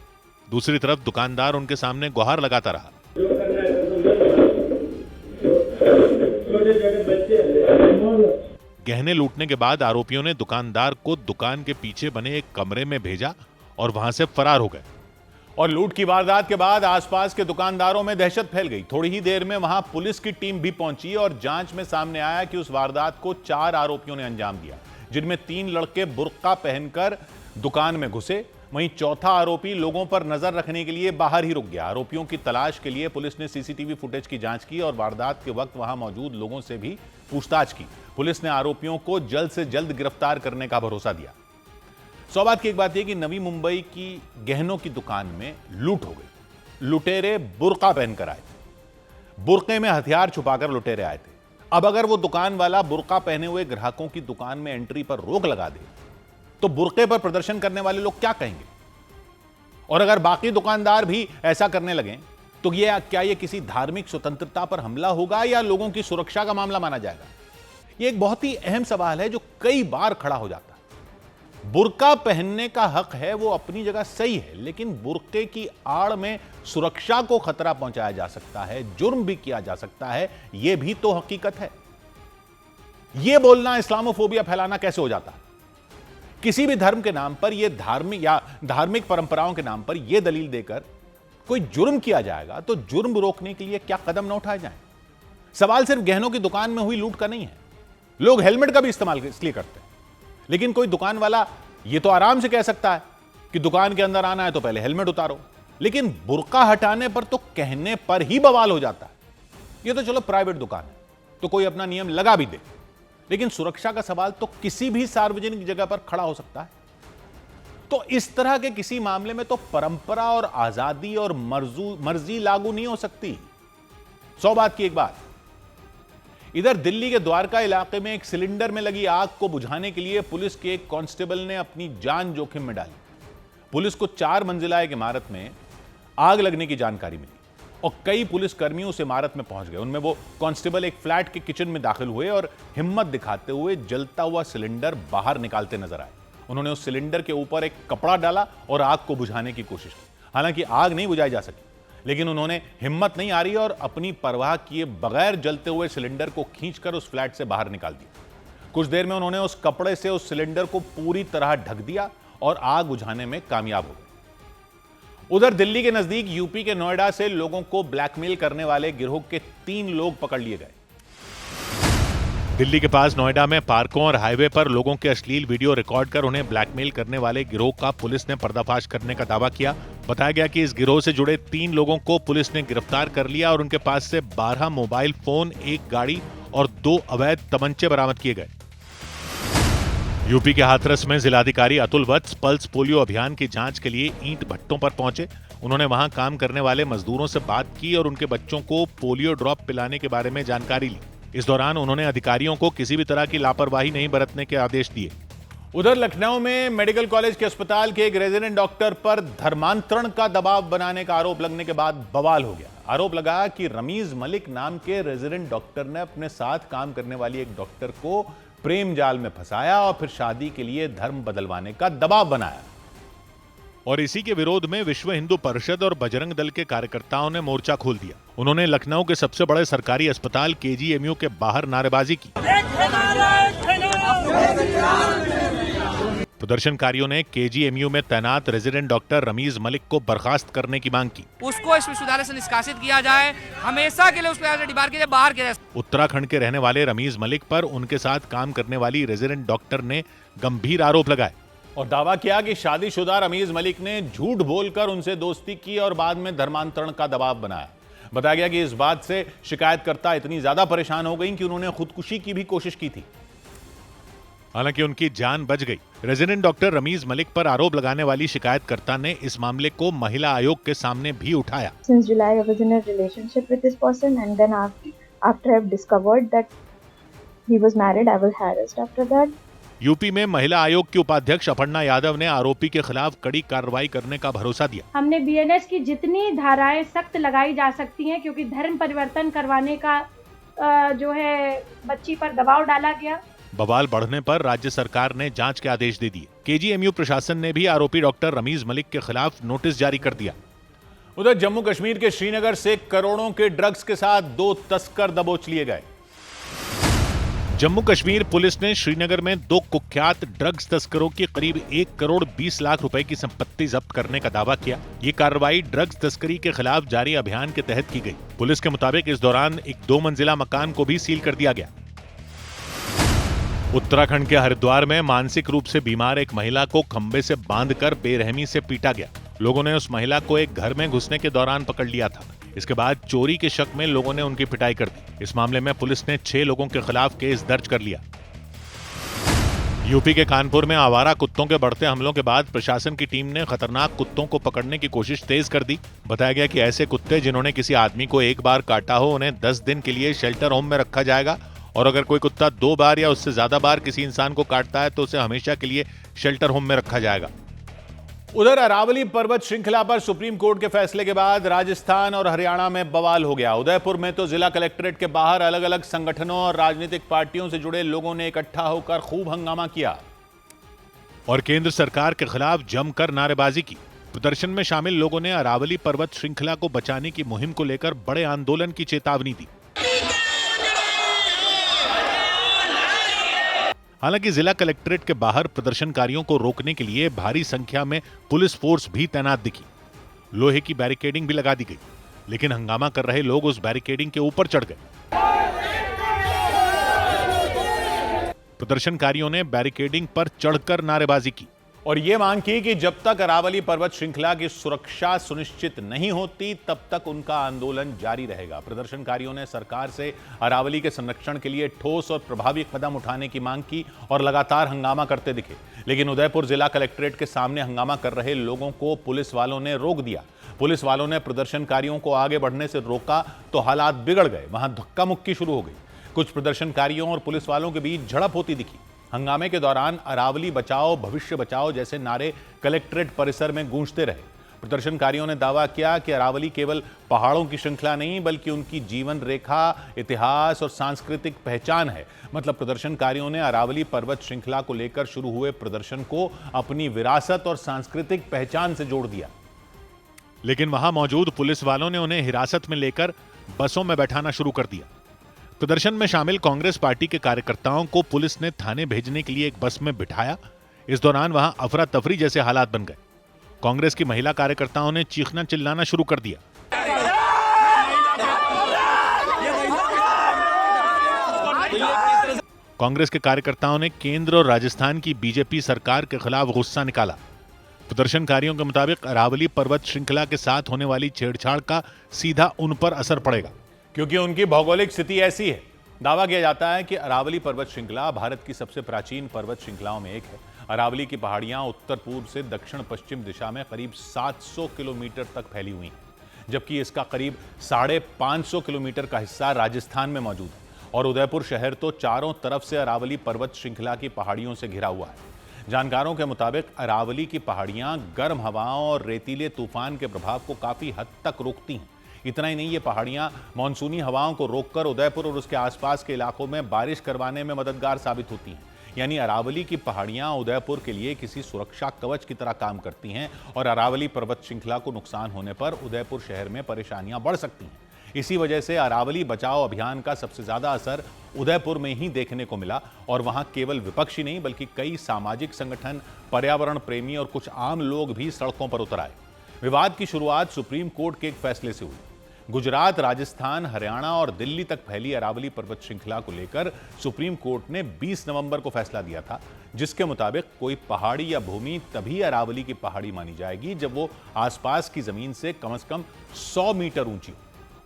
दूसरी तरफ दुकानदार उनके सामने गुहार लगाता रहा। गहने लूटने के बाद आरोपियों ने दुकानदार को दुकान के पीछे बने एक कमरे में भेजा और वहां से फरार हो गए। और लूट की वारदात के बाद आसपास के दुकानदारों में दहशत फैल गई। थोड़ी ही देर में वहां पुलिस की टीम भी पहुंची और जांच में सामने आया कि उस वारदात को 4 आरोपियों ने अंजाम दिया, जिनमें 3 लड़के बुर्का पहनकर दुकान में घुसे। वहीं चौथा आरोपी लोगों पर नजर रखने के लिए बाहर ही रुक गया। आरोपियों की तलाश के लिए पुलिस ने सीसीटीवी फुटेज की जांच की और वारदात के वक्त वहां मौजूद लोगों से भी पूछताछ की। पुलिस ने आरोपियों को जल्द से जल्द गिरफ्तार करने का भरोसा दिया। सौ बात की एक बात यह कि नवी मुंबई की गहनों की दुकान में लूट हो गई। लुटेरे बुर्का पहनकर आए थे। बुर्के में हथियार छुपाकर लुटेरे आए थे। अब अगर वो दुकान वाला बुर्का पहने हुए ग्राहकों की दुकान में एंट्री पर रोक लगा दे तो बुर्के पर प्रदर्शन करने वाले लोग क्या कहेंगे? और अगर बाकी दुकानदार भी ऐसा करने लगे तो क्या ये किसी धार्मिक स्वतंत्रता पर हमला होगा या लोगों की सुरक्षा का मामला माना जाएगा? ये एक बहुत ही अहम सवाल है जो कई बार खड़ा हो जाता है। बुर्का पहनने का हक है, वो अपनी जगह सही है, लेकिन बुर्के की आड़ में सुरक्षा को खतरा पहुंचाया जा सकता है, जुर्म भी किया जा सकता है। यह भी तो हकीकत है। यह बोलना इस्लामोफोबिया फैलाना कैसे हो जाता है? किसी भी धर्म के नाम पर यह धार्मिक परंपराओं के नाम पर यह दलील देकर कोई जुर्म किया जाएगा तो जुर्म रोकने के लिए क्या कदम न उठाए जाएं? सवाल सिर्फ गहनों की दुकान में हुई लूट का नहीं है। लोग हेलमेट का भी इस्तेमाल इसलिए करते हैं, लेकिन कोई दुकान वाला यह तो आराम से कह सकता है कि दुकान के अंदर आना है तो पहले हेलमेट उतारो, लेकिन बुर्का हटाने पर तो कहने पर ही बवाल हो जाता है। यह तो चलो प्राइवेट दुकान है तो कोई अपना नियम लगा भी दे, लेकिन सुरक्षा का सवाल तो किसी भी सार्वजनिक जगह पर खड़ा हो सकता है। तो इस तरह के किसी मामले में तो परंपरा और आजादी और मर्जी लागू नहीं हो सकती। सौ बात की एक बात, इधर दिल्ली के द्वारका इलाके में एक सिलेंडर में लगी आग को बुझाने के लिए पुलिस के एक कांस्टेबल ने अपनी जान जोखिम में डाली। पुलिस को 4 मंजिला एक इमारत में आग लगने की जानकारी मिली और कई पुलिसकर्मी उस इमारत में पहुंच गए। उनमें वो कांस्टेबल एक फ्लैट के किचन में दाखिल हुए और हिम्मत दिखाते हुए जलता हुआ सिलेंडर बाहर निकालते नजर आए। उन्होंने उस सिलेंडर के ऊपर एक कपड़ा डाला और आग को बुझाने की कोशिश की। हालांकि आग नहीं बुझाई जा सकी, लेकिन उन्होंने हिम्मत नहीं हारी और अपनी परवाह किए बगैर जलते हुए सिलेंडर को खींचकर उस फ्लैट से बाहर निकाल दिया। कुछ देर में उन्होंने उस कपड़े से उस सिलेंडर को पूरी तरह ढक दिया और आग बुझाने में कामयाब हो गए। उधर दिल्ली के नजदीक यूपी के नोएडा से लोगों को ब्लैकमेल करने वाले गिरोह के 3 लोग पकड़ लिए गए। दिल्ली के पास नोएडा में पार्कों और हाईवे पर लोगों के अश्लील वीडियो रिकॉर्ड कर उन्हें ब्लैकमेल करने वाले गिरोह का पुलिस ने पर्दाफाश करने का दावा किया। बताया गया कि इस गिरोह से जुड़े 3 लोगों को पुलिस ने गिरफ्तार कर लिया और उनके पास से 12 मोबाइल फोन, 1 गाड़ी और 2 अवैध तमंचे बरामद किए गए। यूपी के हाथरस में जिलाधिकारी अतुल वत्स पल्स पोलियो अभियान की जांच के लिए ईंट भट्टों पर पहुंचे। उन्होंने वहां काम करने वाले मजदूरों से बात की और उनके बच्चों को पोलियो ड्रॉप पिलाने के बारे में जानकारी ली। इस दौरान उन्होंने अधिकारियों को किसी भी तरह की लापरवाही नहीं बरतने के आदेश दिए। उधर लखनऊ में मेडिकल कॉलेज के अस्पताल के एक रेजिडेंट डॉक्टर पर धर्मांतरण का दबाव बनाने का आरोप लगने के बाद बवाल हो गया। आरोप लगा कि रमीज मलिक नाम के रेजिडेंट डॉक्टर ने अपने साथ काम करने वाली एक डॉक्टर को प्रेम जाल में फंसाया और फिर शादी के लिए धर्म बदलवाने का दबाव बनाया। और इसी के विरोध में विश्व हिंदू परिषद और बजरंग दल के कार्यकर्ताओं ने मोर्चा खोल दिया। उन्होंने लखनऊ के सबसे बड़े सरकारी अस्पताल केजीएमयू के बाहर नारेबाजी की। प्रदर्शनकारियों ने केजीएमयू में तैनात रेजिडेंट डॉक्टर रमीज मलिक को बर्खास्त करने की मांग की। उसको इस विश्वविद्यालय से निष्कासित किया जाए, हमेशा के लिए उसको डिबार किया जाए, बाहर किया जाए। उत्तराखंड के रहने वाले रमीज मलिक पर उनके साथ काम करने वाली रेजिडेंट डॉक्टर ने गंभीर आरोप लगाए और दावा किया कि शादीशुदा रमीज मलिक ने झूठ बोलकर उनसे दोस्ती की और बाद में धर्मांतरण का दबाव बनाया। बताया गया कि इस बात से शिकायतकर्ता इतनी ज्यादा परेशान हो गई कि उन्होंने खुदकुशी की भी कोशिश की थी। हालांकि उनकी जान बच गई। रेजिडेंट डॉक्टर रमीज मलिक पर आरोप लगाने वाली शिकायतकर्ता ने इस मामले को महिला आयोग के सामने भी उठाया। Since July, I was in a relationship with this person, and then after I've discovered that he was married, I was harassed after that. UP में महिला आयोग की उपाध्यक्ष अपर्णा यादव ने आरोपी के खिलाफ कड़ी कार्रवाई करने का भरोसा दिया। हमने बीएनएस की जितनी धाराएं सख्त लगाई जा सकती हैं, क्योंकि धर्म परिवर्तन करवाने का जो है बच्ची पर दबाव डाला गया। बवाल बढ़ने पर राज्य सरकार ने जांच के आदेश दे दिए। केजीएमयू प्रशासन ने भी आरोपी डॉक्टर रमीज मलिक के खिलाफ नोटिस जारी कर दिया। उधर जम्मू कश्मीर के श्रीनगर से करोड़ों के ड्रग्स के साथ 2 तस्कर दबोच लिए गए। जम्मू कश्मीर पुलिस ने श्रीनगर में 2 कुख्यात ड्रग्स तस्करों की करीब 1 करोड़ 20 लाख रुपए की संपत्ति जब्त करने का दावा किया। ये कार्रवाई ड्रग्स तस्करी के खिलाफ जारी अभियान के तहत की गई। पुलिस के मुताबिक इस दौरान एक 2 मंजिला मकान को भी सील कर दिया गया। उत्तराखंड के हरिद्वार में मानसिक रूप से बीमार एक महिला को खंबे से बांधकर बेरहमी से पीटा गया। लोगों ने उस महिला को एक घर में घुसने के दौरान पकड़ लिया था। इसके बाद चोरी के शक में लोगों ने उनकी पिटाई कर दी। इस मामले में पुलिस ने 6 लोगों के खिलाफ केस दर्ज कर लिया। यूपी के कानपुर में आवारा कुत्तों के बढ़ते हमलों के बाद प्रशासन की टीम ने खतरनाक कुत्तों को पकड़ने की कोशिश तेज कर दी। बताया गया कि ऐसे कुत्ते जिन्होंने किसी आदमी को एक बार काटा हो, उन्हें 10 दिन के लिए शेल्टर होम में रखा जाएगा और अगर कोई कुत्ता 2 बार या उससे ज्यादा बार किसी इंसान को काटता है तो उसे हमेशा के लिए शेल्टर होम में रखा जाएगा। उधर अरावली पर्वत श्रृंखला पर सुप्रीम कोर्ट के फैसले के बाद राजस्थान और हरियाणा में बवाल हो गया। उदयपुर में तो जिला कलेक्ट्रेट के बाहर अलग अलग संगठनों और राजनीतिक पार्टियों से जुड़े लोगों ने इकट्ठा होकर खूब हंगामा किया और केंद्र सरकार के खिलाफ जमकर नारेबाजी की। प्रदर्शन में शामिल लोगों ने अरावली पर्वत श्रृंखला को बचाने की मुहिम को लेकर बड़े आंदोलन की चेतावनी दी। हालांकि जिला कलेक्ट्रेट के बाहर प्रदर्शनकारियों को रोकने के लिए भारी संख्या में पुलिस फोर्स भी तैनात दिखी। लोहे की बैरिकेडिंग भी लगा दी गई, लेकिन हंगामा कर रहे लोग उस बैरिकेडिंग के ऊपर चढ़ गए। प्रदर्शनकारियों ने बैरिकेडिंग पर चढ़कर नारेबाजी की और यह मांग की कि जब तक अरावली पर्वत श्रृंखला की सुरक्षा सुनिश्चित नहीं होती तब तक उनका आंदोलन जारी रहेगा। प्रदर्शनकारियों ने सरकार से अरावली के संरक्षण के लिए ठोस और प्रभावी कदम उठाने की मांग की और लगातार हंगामा करते दिखे, लेकिन उदयपुर जिला कलेक्ट्रेट के सामने हंगामा कर रहे लोगों को पुलिस वालों ने रोक दिया। पुलिस वालों ने प्रदर्शनकारियों को आगे बढ़ने से रोका तो हालात बिगड़ गए। वहां धक्का मुक्की शुरू हो गई। कुछ प्रदर्शनकारियों और पुलिस वालों के बीच झड़प होती दिखी। हंगामे के दौरान अरावली बचाओ भविष्य बचाओ जैसे नारे कलेक्ट्रेट परिसर में गूंजते रहे। प्रदर्शनकारियों ने दावा किया कि अरावली केवल पहाड़ों की श्रृंखला नहीं बल्कि उनकी जीवन रेखा, इतिहास और सांस्कृतिक पहचान है। मतलब प्रदर्शनकारियों ने अरावली पर्वत श्रृंखला को लेकर शुरू हुए प्रदर्शन को अपनी विरासत और सांस्कृतिक पहचान से जोड़ दिया। लेकिन वहां मौजूद पुलिस वालों ने उन्हें हिरासत में लेकर बसों में बैठाना शुरू कर दिया। प्रदर्शन में शामिल कांग्रेस पार्टी के कार्यकर्ताओं को पुलिस ने थाने भेजने के लिए एक बस में बिठाया। इस दौरान वहां अफरा तफरी जैसे हालात बन गए। कांग्रेस की महिला कार्यकर्ताओं ने चीखना चिल्लाना शुरू कर दिया। कांग्रेस के कार्यकर्ताओं ने केंद्र और राजस्थान की बीजेपी सरकार के खिलाफ गुस्सा निकाला। प्रदर्शनकारियों के मुताबिक अरावली पर्वत श्रृंखला के साथ होने वाली छेड़छाड़ का सीधा उन पर असर पड़ेगा, क्योंकि उनकी भौगोलिक स्थिति ऐसी है। दावा किया जाता है कि अरावली पर्वत श्रृंखला भारत की सबसे प्राचीन पर्वत श्रृंखलाओं में एक है। अरावली की पहाड़ियां उत्तर पूर्व से दक्षिण पश्चिम दिशा में करीब 700 किलोमीटर तक फैली हुई हैं, जबकि इसका करीब 550 किलोमीटर का हिस्सा राजस्थान में मौजूद है और उदयपुर शहर तो चारों तरफ से अरावली पर्वत श्रृंखला की पहाड़ियों से घिरा हुआ है। जानकारों के मुताबिक अरावली की पहाड़ियां गर्म हवाओं और रेतीले तूफान के प्रभाव को काफी हद तक रोकती हैं। इतना ही नहीं, ये पहाड़ियां मानसूनी हवाओं को रोककर उदयपुर और उसके आसपास के इलाकों में बारिश करवाने में मददगार साबित होती हैं। यानी अरावली की पहाड़ियां उदयपुर के लिए किसी सुरक्षा कवच की तरह काम करती हैं और अरावली पर्वत श्रृंखला को नुकसान होने पर उदयपुर शहर में परेशानियां बढ़ सकती हैं। इसी वजह से अरावली बचाओ अभियान का सबसे ज्यादा असर उदयपुर में ही देखने को मिला और वहां केवल विपक्ष ही नहीं बल्कि कई सामाजिक संगठन, पर्यावरण प्रेमी और कुछ आम लोग भी सड़कों पर उतर आए। विवाद की शुरुआत सुप्रीम कोर्ट के एक फैसले से हुई। गुजरात, राजस्थान, हरियाणा और दिल्ली तक फैली अरावली पर्वत श्रृंखला को लेकर सुप्रीम कोर्ट ने 20 नवंबर को फैसला दिया था, जिसके मुताबिक कोई पहाड़ी या भूमि तभी अरावली की पहाड़ी मानी जाएगी जब वो आसपास की जमीन से कम 100 मीटर ऊंची हो।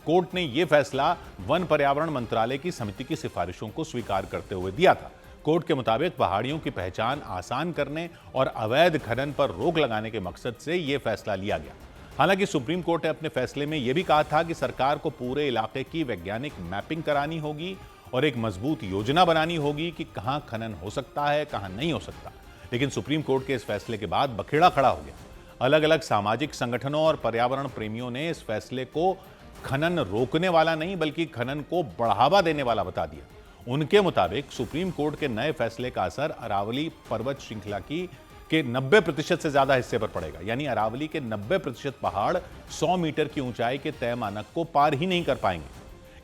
कोर्ट ने यह फैसला वन पर्यावरण मंत्रालय की समिति की सिफारिशों को स्वीकार करते हुए दिया था। कोर्ट के मुताबिक पहाड़ियों की पहचान आसान करने और अवैध खनन पर रोक लगाने के मकसद से यह फैसला लिया गया। हालांकि सुप्रीम कोर्ट ने अपने फैसले में यह भी कहा था कि सरकार को पूरे इलाके की वैज्ञानिक मैपिंग करानी होगी और एक मजबूत योजना बनानी होगी कि कहां खनन हो सकता है, कहां नहीं हो सकता। लेकिन सुप्रीम कोर्ट के इस फैसले के बाद बखेड़ा खड़ा हो गया। अलग अलग सामाजिक संगठनों और पर्यावरण प्रेमियों ने इस फैसले को खनन रोकने वाला नहीं बल्कि खनन को बढ़ावा देने वाला बता दिया। उनके मुताबिक सुप्रीम कोर्ट के नए फैसले का असर अरावली पर्वत श्रृंखला के 90% से ज्यादा हिस्से पर पड़ेगा। यानी अरावली के 90% पहाड़ 100 मीटर की ऊंचाई के तय मानक को पार ही नहीं कर पाएंगे,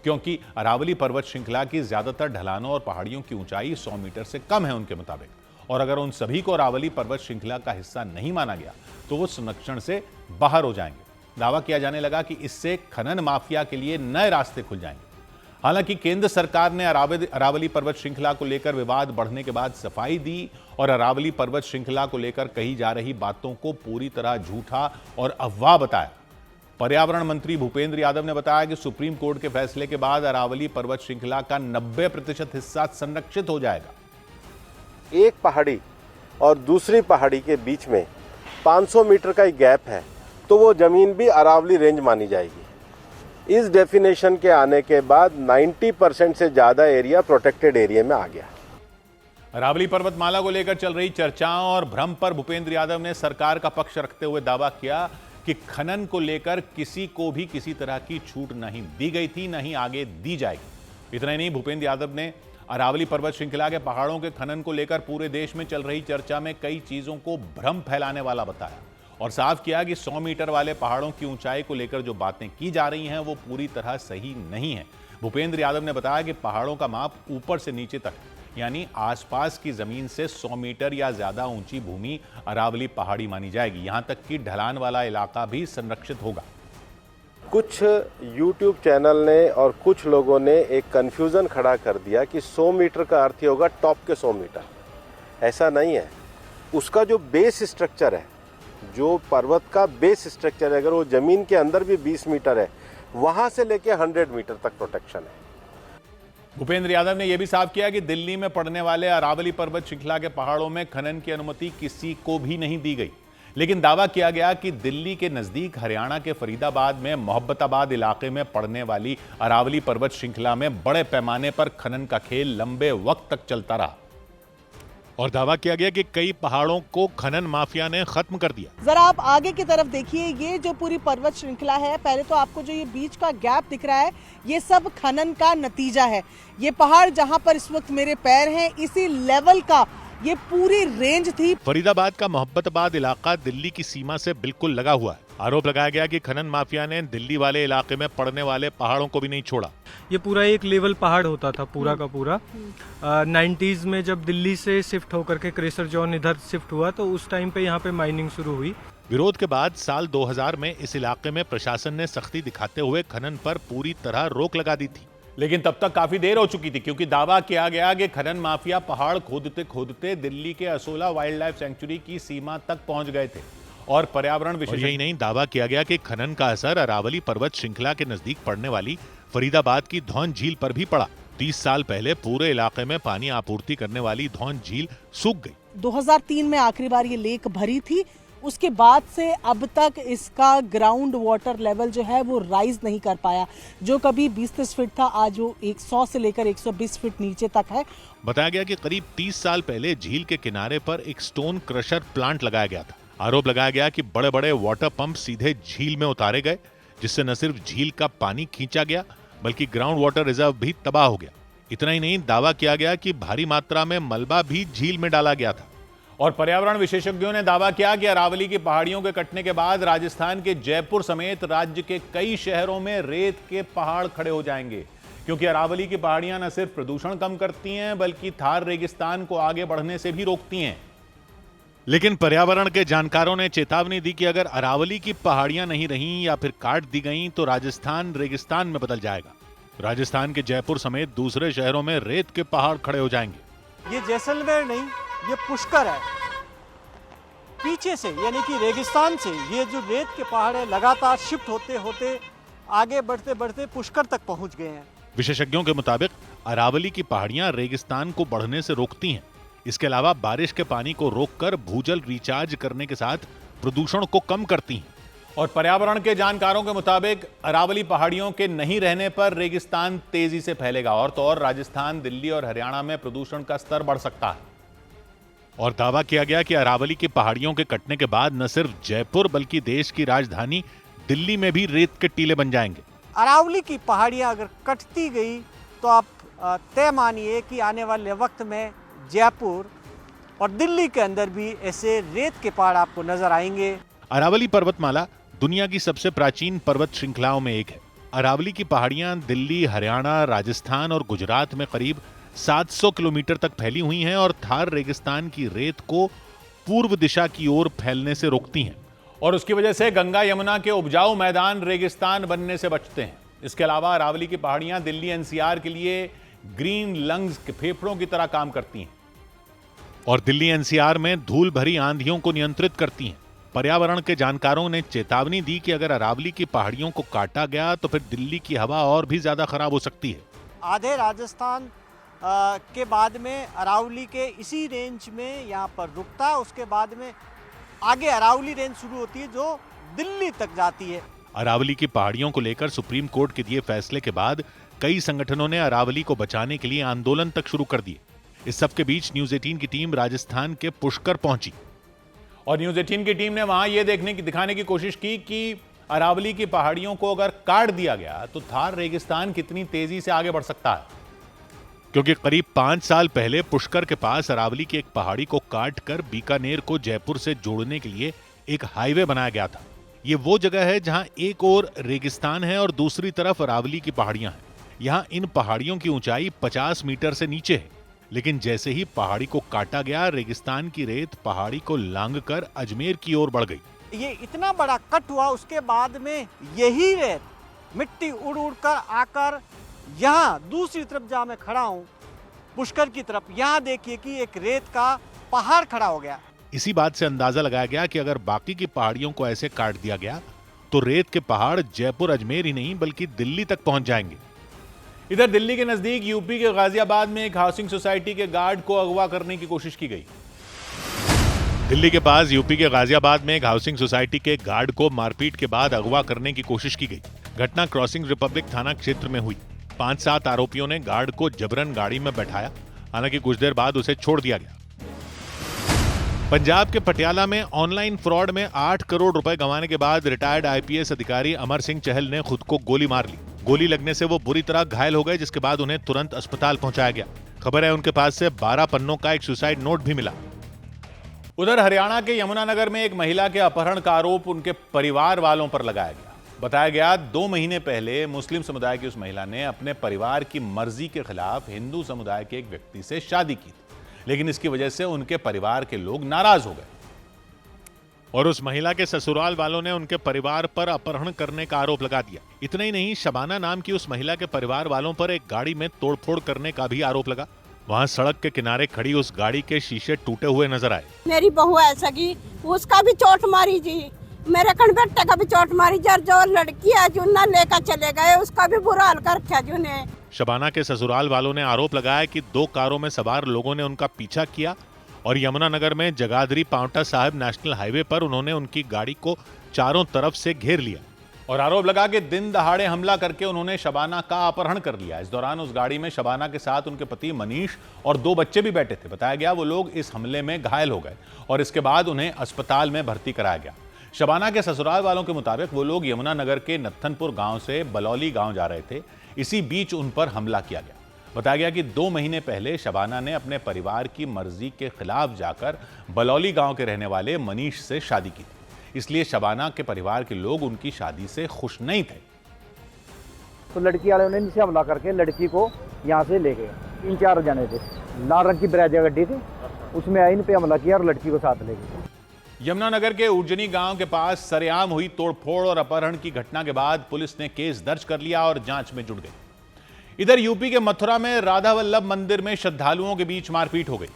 क्योंकि अरावली पर्वत श्रृंखला की ज्यादातर ढलानों और पहाड़ियों की ऊंचाई 100 मीटर से कम है उनके मुताबिक। और अगर उन सभी को अरावली पर्वत श्रृंखला का हिस्सा नहीं माना गया तो वो संरक्षण से बाहर हो जाएंगे। दावा किया जाने लगा कि इससे खनन माफिया के लिए नए रास्ते खुल जाएंगे। हालांकि केंद्र सरकार ने अरावली पर्वत श्रृंखला को लेकर विवाद बढ़ने के बाद सफाई दी और अरावली पर्वत श्रृंखला को लेकर कही जा रही बातों को पूरी तरह झूठा और अफवाह बताया। पर्यावरण मंत्री भूपेंद्र यादव ने बताया कि सुप्रीम कोर्ट के फैसले के बाद अरावली पर्वत श्रृंखला का 90% हिस्सा संरक्षित हो जाएगा। एक पहाड़ी और दूसरी पहाड़ी के बीच में 500 मीटर का ही गैप है, तो वो जमीन भी अरावली रेंज मानी जाएगी। इस डेफिनेशन के आने के बाद 90% से ज्यादा एरिया प्रोटेक्टेड एरिया में आ गया। अरावली पर्वतमाला को लेकर चल रही चर्चाओं और भ्रम पर भूपेंद्र यादव ने सरकार का पक्ष रखते हुए दावा किया कि खनन को लेकर किसी को भी किसी तरह की छूट नहीं दी गई थी, नहीं आगे दी जाएगी। इतना ही नहीं, भूपेंद्र यादव ने अरावली पर्वत श्रृंखला के पहाड़ों के खनन को लेकर पूरे देश में चल रही चर्चा में कई चीजों को भ्रम फैलाने वाला बताया और साफ किया कि 100 मीटर वाले पहाड़ों की ऊंचाई को लेकर जो बातें की जा रही हैं वो पूरी तरह सही नहीं है। भूपेंद्र यादव ने बताया कि पहाड़ों का माप ऊपर से नीचे तक, यानी आसपास की जमीन से 100 मीटर या ज्यादा ऊंची भूमि अरावली पहाड़ी मानी जाएगी। यहां तक कि ढलान वाला इलाका भी संरक्षित होगा। कुछ YouTube चैनल ने और कुछ लोगों ने एक कंफ्यूजन खड़ा कर दिया कि 100 मीटर का अर्थ ही होगा टॉप के 100 मीटर। ऐसा नहीं है। उसका जो बेस स्ट्रक्चर है, जो पर्वत का बेस स्ट्रक्चर है, अगर वो जमीन के अंदर भी 20 मीटर है, वहां से लेके 100 मीटर तक प्रोटेक्शन है। भूपेंद्र यादव ने यह भी साफ किया कि दिल्ली में पड़ने वाले अरावली पर्वत श्रृंखला के पहाड़ों में खनन की अनुमति किसी को भी नहीं दी गई, लेकिन दावा किया गया कि दिल्ली के नजदीक हरियाणा के फरीदाबाद में मोहब्बताबाद इलाके में पड़ने वाली अरावली पर्वत श्रृंखला में बड़े पैमाने पर खनन का खेल लंबे वक्त तक चलता रहा और दावा किया गया कि कई पहाड़ों को खनन माफिया ने खत्म कर दिया। जरा आप आगे की तरफ देखिए, ये जो पूरी पर्वत श्रृंखला है, पहले तो आपको जो ये बीच का गैप दिख रहा है, ये सब खनन का नतीजा है। ये पहाड़ जहां पर इस वक्त मेरे पैर हैं, इसी लेवल का ये पूरी रेंज थी। फरीदाबाद का मोहब्बताबाद इलाका दिल्ली की सीमा से बिल्कुल लगा हुआ है। आरोप लगाया गया कि खनन माफिया ने दिल्ली वाले इलाके में पड़ने वाले पहाड़ों को भी नहीं छोड़ा। ये पूरा एक लेवल पहाड़ होता था पूरा का पूरा। 90s में जब दिल्ली से शिफ्ट होकर के क्रेसर जॉन इधर शिफ्ट हुआ तो उस टाइम पे यहाँ पे माइनिंग शुरू हुई। विरोध के बाद साल 2000 में इस इलाके में प्रशासन ने सख्ती दिखाते हुए खनन पर पूरी तरह रोक लगा दी थी, लेकिन तब तक काफी देर हो चुकी थी क्योंकि दावा किया गया कि खनन माफिया पहाड़ खोदते खोदते दिल्ली के असोला वाइल्ड लाइफ सेंचुरी की सीमा तक पहुंच गए थे और पर्यावरण विशेषज्ञ यही नहीं, दावा किया गया कि खनन का असर अरावली पर्वत श्रृंखला के नजदीक पड़ने वाली फरीदाबाद की धौन झील पर भी पड़ा। 30 साल पहले पूरे इलाके में पानी आपूर्ति करने वाली धौन झील सूख गई। 2003 में आखिरी बार ये लेक भरी थी, उसके बाद से अब तक इसका ग्राउंड वाटर लेवल जो है वो राइज नहीं कर पाया। जो कभी 20-30 फीट था आज वो 100 से लेकर 120 फीट नीचे तक है। बताया गया कि करीब 30 साल पहले झील के किनारे पर एक स्टोन क्रशर प्लांट लगाया गया था। आरोप लगाया गया कि बड़े बड़े वाटर पंप सीधे झील में उतारे गए, जिससे न सिर्फ झील का पानी खींचा गया बल्कि ग्राउंड वाटर रिजर्व भी तबाह हो गया। इतना ही नहीं, दावा किया गया कि भारी मात्रा में मलबा भी झील में डाला गया था। और पर्यावरण विशेषज्ञों ने दावा किया कि अरावली की पहाड़ियों के कटने के बाद राजस्थान के जयपुर समेत राज्य के कई शहरों में रेत के पहाड़ खड़े हो जाएंगे, क्योंकि अरावली की पहाड़ियां न सिर्फ प्रदूषण कम करती हैं बल्कि थार रेगिस्तान को आगे बढ़ने से भी रोकती हैं। लेकिन पर्यावरण के जानकारों ने चेतावनी दी कि अगर अरावली की पहाड़ियां नहीं रहीं या फिर काट दी गईं तो राजस्थान रेगिस्तान में बदल जाएगा। राजस्थान के जयपुर समेत दूसरे शहरों में रेत के पहाड़ खड़े हो जाएंगे। ये जैसलमेर नहीं, ये पुष्कर है। पीछे से यानी कि रेगिस्तान से ये जो रेत के पहाड़ है लगातार शिफ्ट होते होते आगे बढ़ते बढ़ते पुष्कर तक पहुंच गए हैं। विशेषज्ञों के मुताबिक अरावली की पहाड़ियां रेगिस्तान को बढ़ने से रोकती हैं। इसके अलावा बारिश के पानी को रोककर भूजल रिचार्ज करने के साथ प्रदूषण को कम करती हैं। और पर्यावरण के जानकारों के मुताबिक अरावली पहाड़ियों के नहीं रहने पर रेगिस्तान तेजी से फैलेगा और तो और राजस्थान, दिल्ली और हरियाणा में प्रदूषण का स्तर बढ़ सकता है। और दावा किया गया कि अरावली की पहाड़ियों के कटने के बाद न सिर्फ जयपुर बल्कि देश की राजधानी दिल्ली में भी रेत के टीले बन जाएंगे। अरावली की पहाड़ियां अगर कटती गई तो आप तय मानिए कि आने वाले वक्त में जयपुर और दिल्ली के अंदर भी ऐसे रेत के पहाड़ आपको नजर आएंगे। अरावली पर्वतमाला दुनिया की सबसे प्राचीन पर्वत श्रृंखलाओं में एक है। अरावली की पहाड़ियां दिल्ली, हरियाणा, राजस्थान और गुजरात में करीब 700 किलोमीटर तक फैली हुई हैं और थार रेगिस्तान की रेत को पूर्व दिशा की ओर फैलने से रोकती हैं और उसकी वजह से गंगा यमुना के उपजाऊ मैदान रेगिस्तान बनने से बचते हैं। इसके अलावा अरावली की पहाड़ियां दिल्ली एनसीआर के लिए ग्रीन लंग्स के फेफड़ों की तरह काम करती हैं और दिल्ली एनसीआर में धूल भरी आंधियों को नियंत्रित करती हैं। पर्यावरण के जानकारों ने चेतावनी दी कि अगर अरावली की पहाड़ियों को काटा गया तो फिर दिल्ली की हवा और भी ज्यादा खराब हो सकती है। आधे राजस्थान के बाद में अरावली के इसी रेंज में यहाँ पर रुकता है, उसके बाद में आगे अरावली रेंज शुरू होती है जो दिल्ली तक जाती है। अरावली की पहाड़ियों को लेकर सुप्रीम कोर्ट के दिए फैसले के बाद कई संगठनों ने अरावली को बचाने के लिए आंदोलन तक शुरू कर दिए। इस सब के बीच न्यूज 18 की टीम राजस्थान के पुष्कर पहुंची और न्यूज 18 की टीम ने वहां यह दिखाने की कोशिश की कि अरावली की पहाड़ियों को अगर काट दिया गया तो थार रेगिस्तान कितनी तेजी से आगे बढ़ सकता है, क्योंकि करीब 5 साल पहले पुष्कर के पास अरावली की एक पहाड़ी को काट कर बीकानेर को जयपुर से जोड़ने के लिए एक हाईवे बनाया गया था। ये वो जगह है जहां एक ओर रेगिस्तान है और दूसरी तरफ अरावली की पहाड़ियां हैं। यहां इन पहाड़ियों की ऊंचाई 50 मीटर से नीचे है, लेकिन जैसे ही पहाड़ी को काटा गया रेगिस्तान की रेत पहाड़ी को लांघकर अजमेर की ओर बढ़ गई। ये इतना बड़ा कट हुआ, उसके बाद में यही रेत मिट्टी उड़ उड़ कर आकर यहाँ दूसरी तरफ जहाँ मैं खड़ा हूँ पुष्कर की तरफ, यहाँ देखिए कि एक रेत का पहाड़ खड़ा हो गया। इसी बात से अंदाजा लगाया गया कि अगर बाकी की पहाड़ियों को ऐसे काट दिया गया तो रेत के पहाड़ जयपुर, अजमेर ही नहीं बल्कि दिल्ली तक पहुंच जाएंगे। इधर दिल्ली के नजदीक यूपी के गाजियाबाद में एक हाउसिंग सोसाइटी के गार्ड को अगवा करने की कोशिश की गई। दिल्ली के पास यूपी के गाजियाबाद में एक हाउसिंग सोसाइटी के गार्ड को मारपीट के बाद अगवा करने की कोशिश की गई। घटना क्रॉसिंग रिपब्लिक थाना क्षेत्र में हुई। 5-7 आरोपियों ने गार्ड को जबरन गाड़ी में बैठाया, हालांकि कुछ देर बाद उसे छोड़ दिया गया। पंजाब के पटियाला में ऑनलाइन फ्रॉड में 8 करोड़ रुपए गंवाने के बाद रिटायर्ड आईपीएस अधिकारी अमर सिंह चहल ने खुद को गोली मार ली। गोली लगने से वो बुरी तरह घायल हो गए, जिसके बाद उन्हें तुरंत अस्पताल पहुंचाया गया। खबर है उनके पास से 12 पन्नों का एक सुसाइड नोट भी मिला। उधर हरियाणा के यमुनानगर में एक महिला के अपहरण का आरोप उनके परिवार वालों पर लगाया गया। बताया गया 2 महीने पहले मुस्लिम समुदाय की उस महिला ने अपने परिवार की मर्जी के खिलाफ हिंदू समुदाय के एक व्यक्ति से शादी की थी, लेकिन इसकी वजह से उनके परिवार के लोग नाराज हो गए और उस महिला के ससुराल वालों ने उनके परिवार पर अपहरण करने का आरोप लगा दिया। इतना ही नहीं, शबाना नाम की उस महिला के परिवार वालों पर एक गाड़ी में तोड़फोड़ करने का भी आरोप लगा। वहां सड़क के किनारे खड़ी उस गाड़ी के शीशे टूटे हुए नजर आए। मेरी बहू है सगी, उसका भी चोट मारी जी, मेरे बेटे का भी चोट मारी जर, जो लड़की है जो ना लेकर चले गए उसका भी बुरा हाल कर रखा जी ने। शबाना के ससुराल वालों ने आरोप लगाया कि 2 कारों में सवार लोगों ने उनका पीछा किया और यमुनानगर में जगाधरी पांवटा साहिब नेशनल हाईवे पर उन्होंने उनकी गाड़ी को चारों तरफ से घेर लिया और आरोप लगा कि दिन दहाड़े हमला करके उन्होंने शबाना का अपहरण कर लिया। इस दौरान उस गाड़ी में शबाना के साथ उनके पति मनीष और 2 बच्चे भी बैठे थे। बताया गया वो लोग इस हमले में घायल हो गए और इसके बाद उन्हें अस्पताल में भर्ती कराया गया। शबाना के ससुराल वालों के मुताबिक वो लोग यमुनानगर के नत्थनपुर गांव से बलौली गांव जा रहे थे। इसी बीच उन पर हमला किया गया। बताया गया कि 2 महीने पहले शबाना ने अपने परिवार की मर्जी के खिलाफ जाकर बलौली गांव के रहने वाले मनीष से शादी की थी, इसलिए शबाना के परिवार के लोग उनकी शादी से खुश नहीं थे। तो लड़की वाले ने नीचे हमला करके लड़की को यहाँ से ले गए। 3-4 जने थे, लाल रंग की ब्रेजा गड्डी थी, उसमें इन पे हमला किया और लड़की को साथ ले गए। यमुनानगर के उर्जनी गांव के पास सरेआम हुई तोड़फोड़ और अपहरण की घटना के बाद पुलिस ने केस दर्ज कर लिया और जांच में जुट गई। इधर यूपी के मथुरा में राधा वल्लभ मंदिर में श्रद्धालुओं के बीच मारपीट हो गई।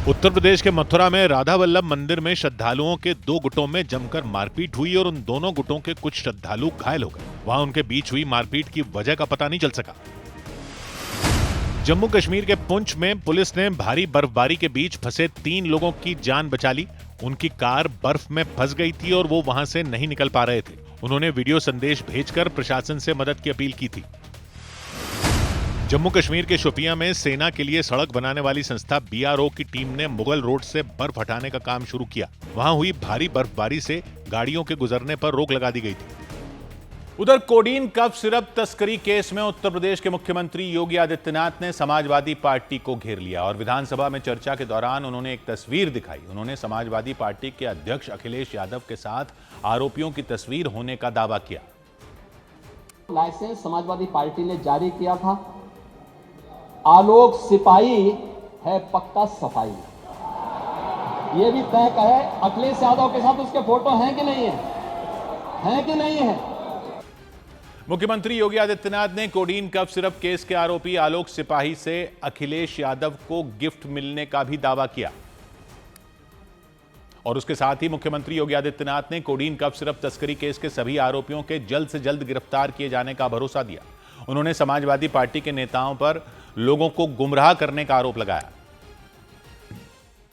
उत्तर प्रदेश के मथुरा में राधा वल्लभ मंदिर में श्रद्धालुओं के 2 गुटों में जमकर मारपीट हुई और उन दोनों गुटों के कुछ श्रद्धालु घायल हो गए। वहां उनके बीच हुई मारपीट की वजह का पता नहीं चल सका। जम्मू कश्मीर के पुंछ में पुलिस ने भारी बर्फबारी के बीच फंसे 3 लोगों की जान बचा ली। उनकी कार बर्फ में फंस गई थी और वो वहां से नहीं निकल पा रहे थे। उन्होंने वीडियो संदेश भेजकर प्रशासन से मदद की अपील की थी। जम्मू कश्मीर के शोपियां में सेना के लिए सड़क बनाने वाली संस्था BRO की टीम ने मुगल रोड से बर्फ हटाने का काम शुरू किया। वहां हुई भारी बर्फबारी से गाड़ियों के गुजरने पर रोक लगा दी गई थी। उधर कोडीन कफ सिरप तस्करी केस में उत्तर प्रदेश के मुख्यमंत्री योगी आदित्यनाथ ने समाजवादी पार्टी को घेर लिया और विधानसभा में चर्चा के दौरान उन्होंने एक तस्वीर दिखाई। उन्होंने समाजवादी पार्टी के अध्यक्ष अखिलेश यादव के साथ आरोपियों की तस्वीर होने का दावा किया। लाइसेंस समाजवादी पार्टी ने जारी किया था। आलोक सिपाही है पक्का सफाई, ये भी तय है। अखिलेश यादव के साथ उसके फोटो हैं कि नहीं है कि नहीं है? मुख्यमंत्री योगी आदित्यनाथ ने कोडीन कफ सिरप केस के आरोपी आलोक सिपाही से अखिलेश यादव को गिफ्ट मिलने का भी दावा किया और उसके साथ ही मुख्यमंत्री योगी आदित्यनाथ ने कोडीन कफ सिरप तस्करी केस के सभी आरोपियों के जल्द से जल्द गिरफ्तार किए जाने का भरोसा दिया। उन्होंने समाजवादी पार्टी के नेताओं पर लोगों को गुमराह करने का आरोप लगाया।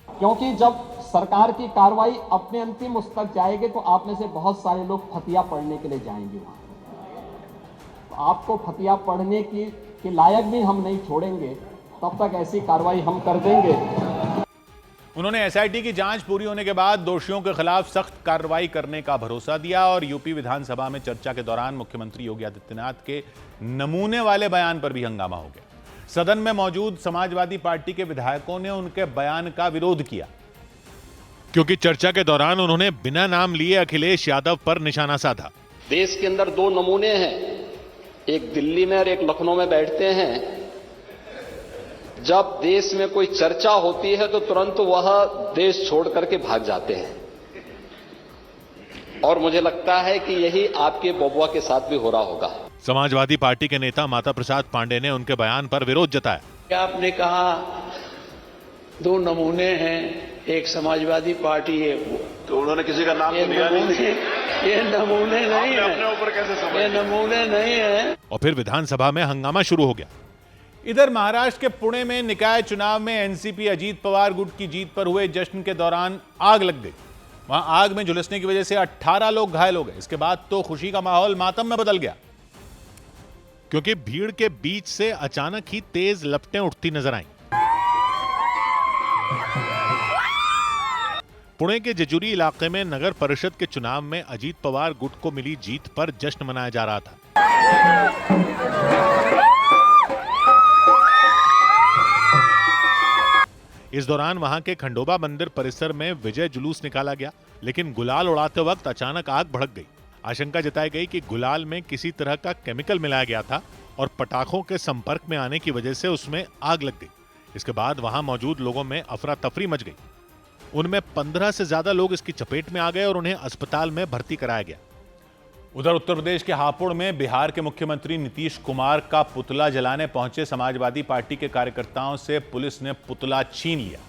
क्योंकि जब सरकार की कार्रवाई अपने अंतिम उस तक जाएगी तो आप में से बहुत सारे लोग फतिया पढ़ने के लिए जाएंगे वहां। तो आपको फतिया पढ़ने के लायक भी हम नहीं छोड़ेंगे, तब तक ऐसी कार्रवाई हम कर देंगे। उन्होंने SIT की जांच पूरी होने के बाद दोषियों के खिलाफ सख्त कार्रवाई करने का भरोसा दिया और यूपी विधानसभा में चर्चा के दौरान मुख्यमंत्री योगी आदित्यनाथ के नमूने वाले बयान पर भी हंगामा हो गया। सदन में मौजूद समाजवादी पार्टी के विधायकों ने उनके बयान का विरोध किया क्योंकि चर्चा के दौरान उन्होंने बिना नाम लिए अखिलेश यादव पर निशाना साधा। देश के अंदर 2 नमूने हैं, एक दिल्ली में और एक लखनऊ में बैठते हैं। जब देश में कोई चर्चा होती है तो तुरंत वह देश छोड़ करके भाग जाते हैं और मुझे लगता है कि यही आपके बबुआ के साथ भी हो रहा होगा। समाजवादी पार्टी के नेता माता प्रसाद पांडे ने उनके बयान पर विरोध जताया। आपने कहा 2 नमूने हैं, एक समाजवादी पार्टी है, तो उन्होंने किसी का नाम नहीं लिया। ये नमूने नहीं है, अपने ऊपर कैसे समझ? ये नमूने नहीं है। और फिर विधानसभा में हंगामा शुरू हो गया। इधर महाराष्ट्र के पुणे में निकाय चुनाव में एनसीपी अजीत पवार गुट की जीत पर हुए जश्न के दौरान आग लग गई। वहां आग में झुलसने की वजह से 18 लोग घायल हो गए। इसके बाद तो खुशी का माहौल मातम में बदल गया क्योंकि भीड़ के बीच से अचानक ही तेज लपटें उठती नजर आईं। पुणे के जेजुरी इलाके में नगर परिषद के चुनाव में अजीत पवार गुट को मिली जीत पर जश्न मनाया जा रहा था। इस दौरान वहां के खंडोबा मंदिर परिसर में विजय जुलूस निकाला गया, लेकिन गुलाल उड़ाते वक्त अचानक आग भड़क गई। आशंका जताई गई कि गुलाल में किसी तरह का केमिकल मिलाया गया था और पटाखों के संपर्क में आने की वजह से उसमें आग लग गई। इसके बाद वहां मौजूद लोगों में अफरा तफरी मच गई। उनमें 15 से ज्यादा लोग इसकी चपेट में आ गए और उन्हें अस्पताल में भर्ती कराया गया। उधर उत्तर प्रदेश के हापुड़ में बिहार के मुख्यमंत्री नीतीश कुमार का पुतला जलाने पहुंचे समाजवादी पार्टी के कार्यकर्ताओं से पुलिस ने पुतला छीन लिया।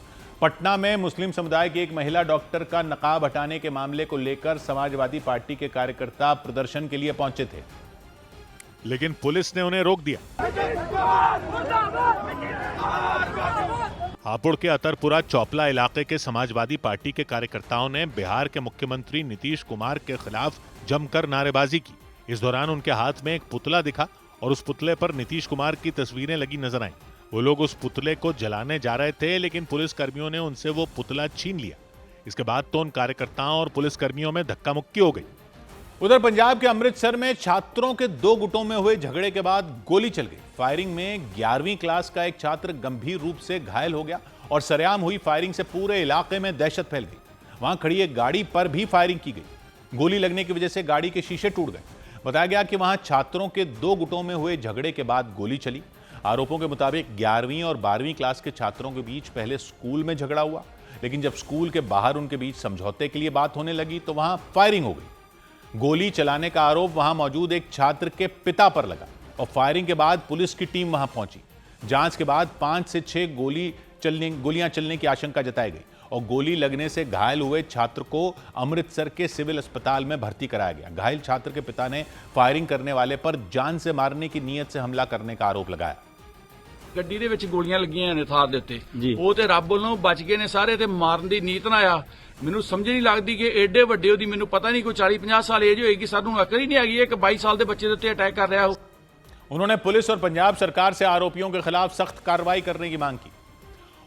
पटना में मुस्लिम समुदाय की एक महिला डॉक्टर का नकाब हटाने के मामले को लेकर समाजवादी पार्टी के कार्यकर्ता प्रदर्शन के लिए पहुंचे थे, लेकिन पुलिस ने उन्हें रोक दिया। हापुड़ के अतरपुरा चौपला इलाके के समाजवादी पार्टी के कार्यकर्ताओं ने बिहार के मुख्यमंत्री नीतीश कुमार के खिलाफ जमकर नारेबाजी की। इस दौरान उनके हाथ में एक पुतला दिखा और उस पुतले पर नीतीश कुमार की तस्वीरें लगी नजर आईं। वो लोग उस पुतले को जलाने जा रहे थे, लेकिन पुलिस कर्मियों ने उनसे वो पुतला छीन लिया। इसके बाद तो उन कार्यकर्ताओं और पुलिस कर्मियों में धक्का मुक्की हो गई। उधर पंजाब के अमृतसर में छात्रों के 2 गुटों में हुए झगड़े के बाद गोली चल गई। फायरिंग में 11वीं क्लास का एक छात्र गंभीर रूप से घायल हो गया और सरेआम हुई फायरिंग से पूरे इलाके में दहशत फैल गई। वहां खड़ी एक गाड़ी पर भी फायरिंग की गई। गोली लगने की वजह से गाड़ी के शीशे टूट गए। बताया गया कि वहां छात्रों के 2 गुटों में हुए झगड़े के बाद गोली चली। आरोपों के मुताबिक 11वीं और 12वीं क्लास के छात्रों के बीच पहले स्कूल में झगड़ा हुआ, लेकिन जब स्कूल के बाहर उनके बीच समझौते के लिए बात होने लगी तो वहां फायरिंग हो गई। गोली चलाने का आरोप वहां मौजूद एक छात्र के पिता पर लगा और फायरिंग के बाद पुलिस की टीम वहां पहुंची। जांच के बाद 5 से 6 गोलियां चलने की आशंका जताई गई और गोली लगने से घायल हुए छात्र को अमृतसर के सिविल अस्पताल में भर्ती कराया गया। घायल छात्र के पिता ने फायरिंग करने वाले पर जान से मारने की नीयत से हमला करने का आरोप लगाया। ਗੱਡੀ ਦੇ ਵਿੱਚ ਗੋਲੀਆਂ ਲੱਗੀਆਂ ਨੇ ਥਾਰ ਦੇ ਉੱਤੇ ਉਹ ਤੇ ਰੱਬ ਵੱਲੋਂ ਬਚ ਗਏ ਨੇ ਸਾਰੇ ਤੇ ਮਾਰਨ ਦੀ ਨੀਤ ਨਾ ਆਇਆ। ਮੈਨੂੰ ਸਮਝ ਨਹੀਂ ਲੱਗਦੀ ਕਿ ਐਡੇ ਵੱਡੇ ਉਹਦੀ ਮੈਨੂੰ ਪਤਾ ਨਹੀਂ ਕੋਈ 40-50 ਸਾਲ ਏਜ ਹੋਏਗੀ, ਸਾਨੂੰ ਅਕਲ ਹੀ ਨਹੀਂ ਹੈਗੀ ਇੱਕ 22 ਸਾਲ ਦੇ ਬੱਚੇ ਦੇ ਉੱਤੇ ਅਟੈਕ ਕਰ ਰਿਹਾ ਹੋ। उन्होंने पुलिस और पंजाब सरकार से आरोपियों के खिलाफ सख्त कार्रवाई करने की मांग की।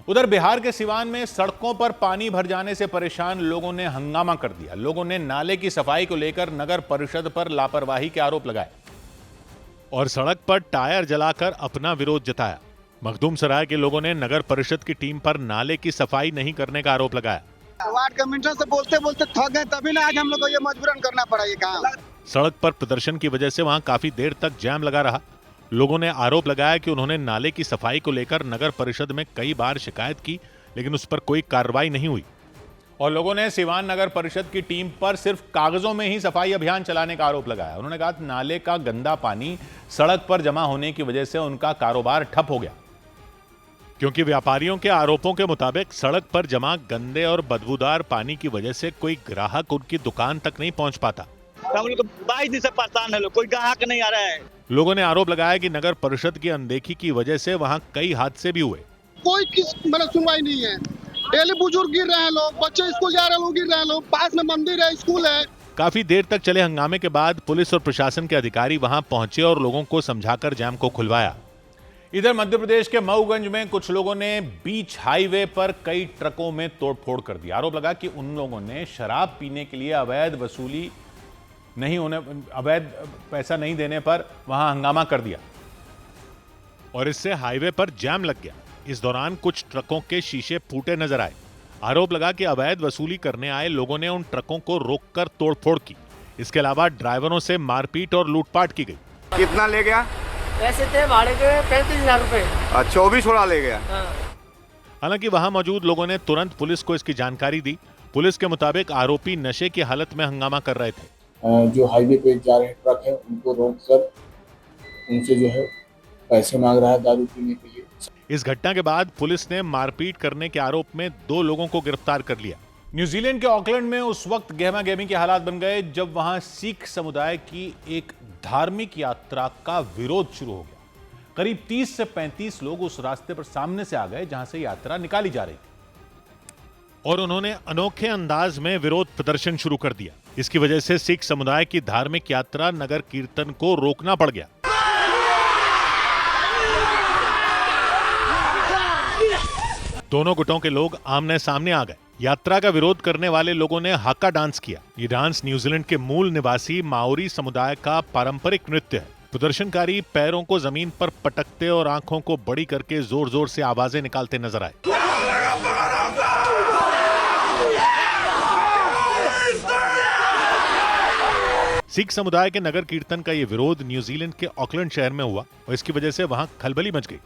उधर बिहार के सिवान में सड़कों पर पानी भर जाने से परेशान लोगों ने हंगामा कर दिया। लोगों ने नाले की सफाई को लेकर नगर परिषद पर लापरवाही के आरोप लगाए और सड़क पर टायर जलाकर अपना विरोध जताया। मखदूम सराय के लोगों ने नगर परिषद की टीम पर नाले की सफाई नहीं करने का आरोप लगाया। वार्ड कमेंटर से बोलते बोलते थक गए, तभी ना आज हम लोग को ये मजबूरन करना पड़ा ये काम। सड़क पर प्रदर्शन की वजह से वहां काफी देर तक जाम लगा रहा। लोगों ने आरोप लगाया कि उन्होंने नाले की सफाई को लेकर नगर परिषद में कई बार शिकायत की, लेकिन उस पर कोई कार्रवाई नहीं हुई और लोगों ने सिवान नगर परिषद की टीम पर सिर्फ कागजों में ही सफाई अभियान चलाने का आरोप लगाया। उन्होंने कहा नाले का गंदा पानी सड़क पर जमा होने की वजह से उनका कारोबार ठप हो गया, क्योंकि व्यापारियों के आरोपों के मुताबिक सड़क पर जमा गंदे और बदबूदार पानी की वजह से कोई ग्राहक उनकी दुकान तक नहीं पहुंच पाता। हम लोग 22 दिन से परेशान है, कोई ग्राहक नहीं आ रहा है। लोगों ने आरोप लगाया कि नगर परिषद की अनदेखी की वजह से वहां कई हादसे भी हुए। कोई किस मतलब सुनवाई नहीं है। डेली बुजुर्ग गिर रहे हैं, लोग बच्चे स्कूल जा रहे हैं, लोग गिर रहे हैं, लोग पास में मंदिर है, स्कूल है। काफी देर तक चले हंगामे के बाद पुलिस और प्रशासन के अधिकारी वहां पहुंचे और लोगों को समझाकर जाम को खुलवाया। इधर मध्य प्रदेश के मऊगंज में कुछ लोगों ने बीच हाईवे पर कई ट्रकों में तोड़फोड़ कर दी। आरोप लगा कि उन लोगों ने शराब पीने के लिए अवैध पैसा नहीं देने पर वहां हंगामा कर दिया और इससे हाईवे पर जाम लग गया। इस दौरान कुछ ट्रकों के शीशे फूटे नजर आए। आरोप लगा कि अवैध वसूली करने आए लोगों ने उन ट्रकों को रोककर तोड़फोड़ की। इसके अलावा ड्राइवरों से मारपीट और लूटपाट की गई। कितना ले गया? पैसे थे भाड़े के 35,000 रुपए। 24 छोड़ा ले गया। हालांकि वहां मौजूद लोगों ने तुरंत पुलिस को इसकी जानकारी दी। पुलिस के मुताबिक आरोपी नशे की हालत में हंगामा कर रहे थे। जो हाईवे पे जा रहे ट्रक है उनको रोककर उनसे जो है पैसे मांग रहा है दारू पीने के लिए। इस घटना के बाद पुलिस ने मारपीट करने के आरोप में 2 लोगों को गिरफ्तार कर लिया। न्यूजीलैंड के ऑकलैंड में उस वक्त गहमा-गहमी के हालात बन गए जब वहां सिख समुदाय की एक धार्मिक यात्रा का विरोध शुरू हो गया। करीब 30 से 35 लोग उस रास्ते पर सामने से आ गए जहां से यात्रा निकाली जा रही थी और उन्होंने अनोखे अंदाज में विरोध प्रदर्शन शुरू कर दिया। इसकी वजह से सिख समुदाय की धार्मिक यात्रा नगर कीर्तन को रोकना पड़ गया। दोनों गुटों के लोग आमने सामने आ गए। यात्रा का विरोध करने वाले लोगों ने हाका डांस किया। ये डांस न्यूजीलैंड के मूल निवासी माओरी समुदाय का पारंपरिक नृत्य है। प्रदर्शनकारी पैरों को जमीन पर पटकते और आंखों को बड़ी करके जोर जोर से आवाजें निकालते नजर आए। सिख समुदाय के नगर कीर्तन का ये विरोध न्यूजीलैंड के ऑकलैंड शहर में हुआ और इसकी वजह से वहां खलबली मच गई,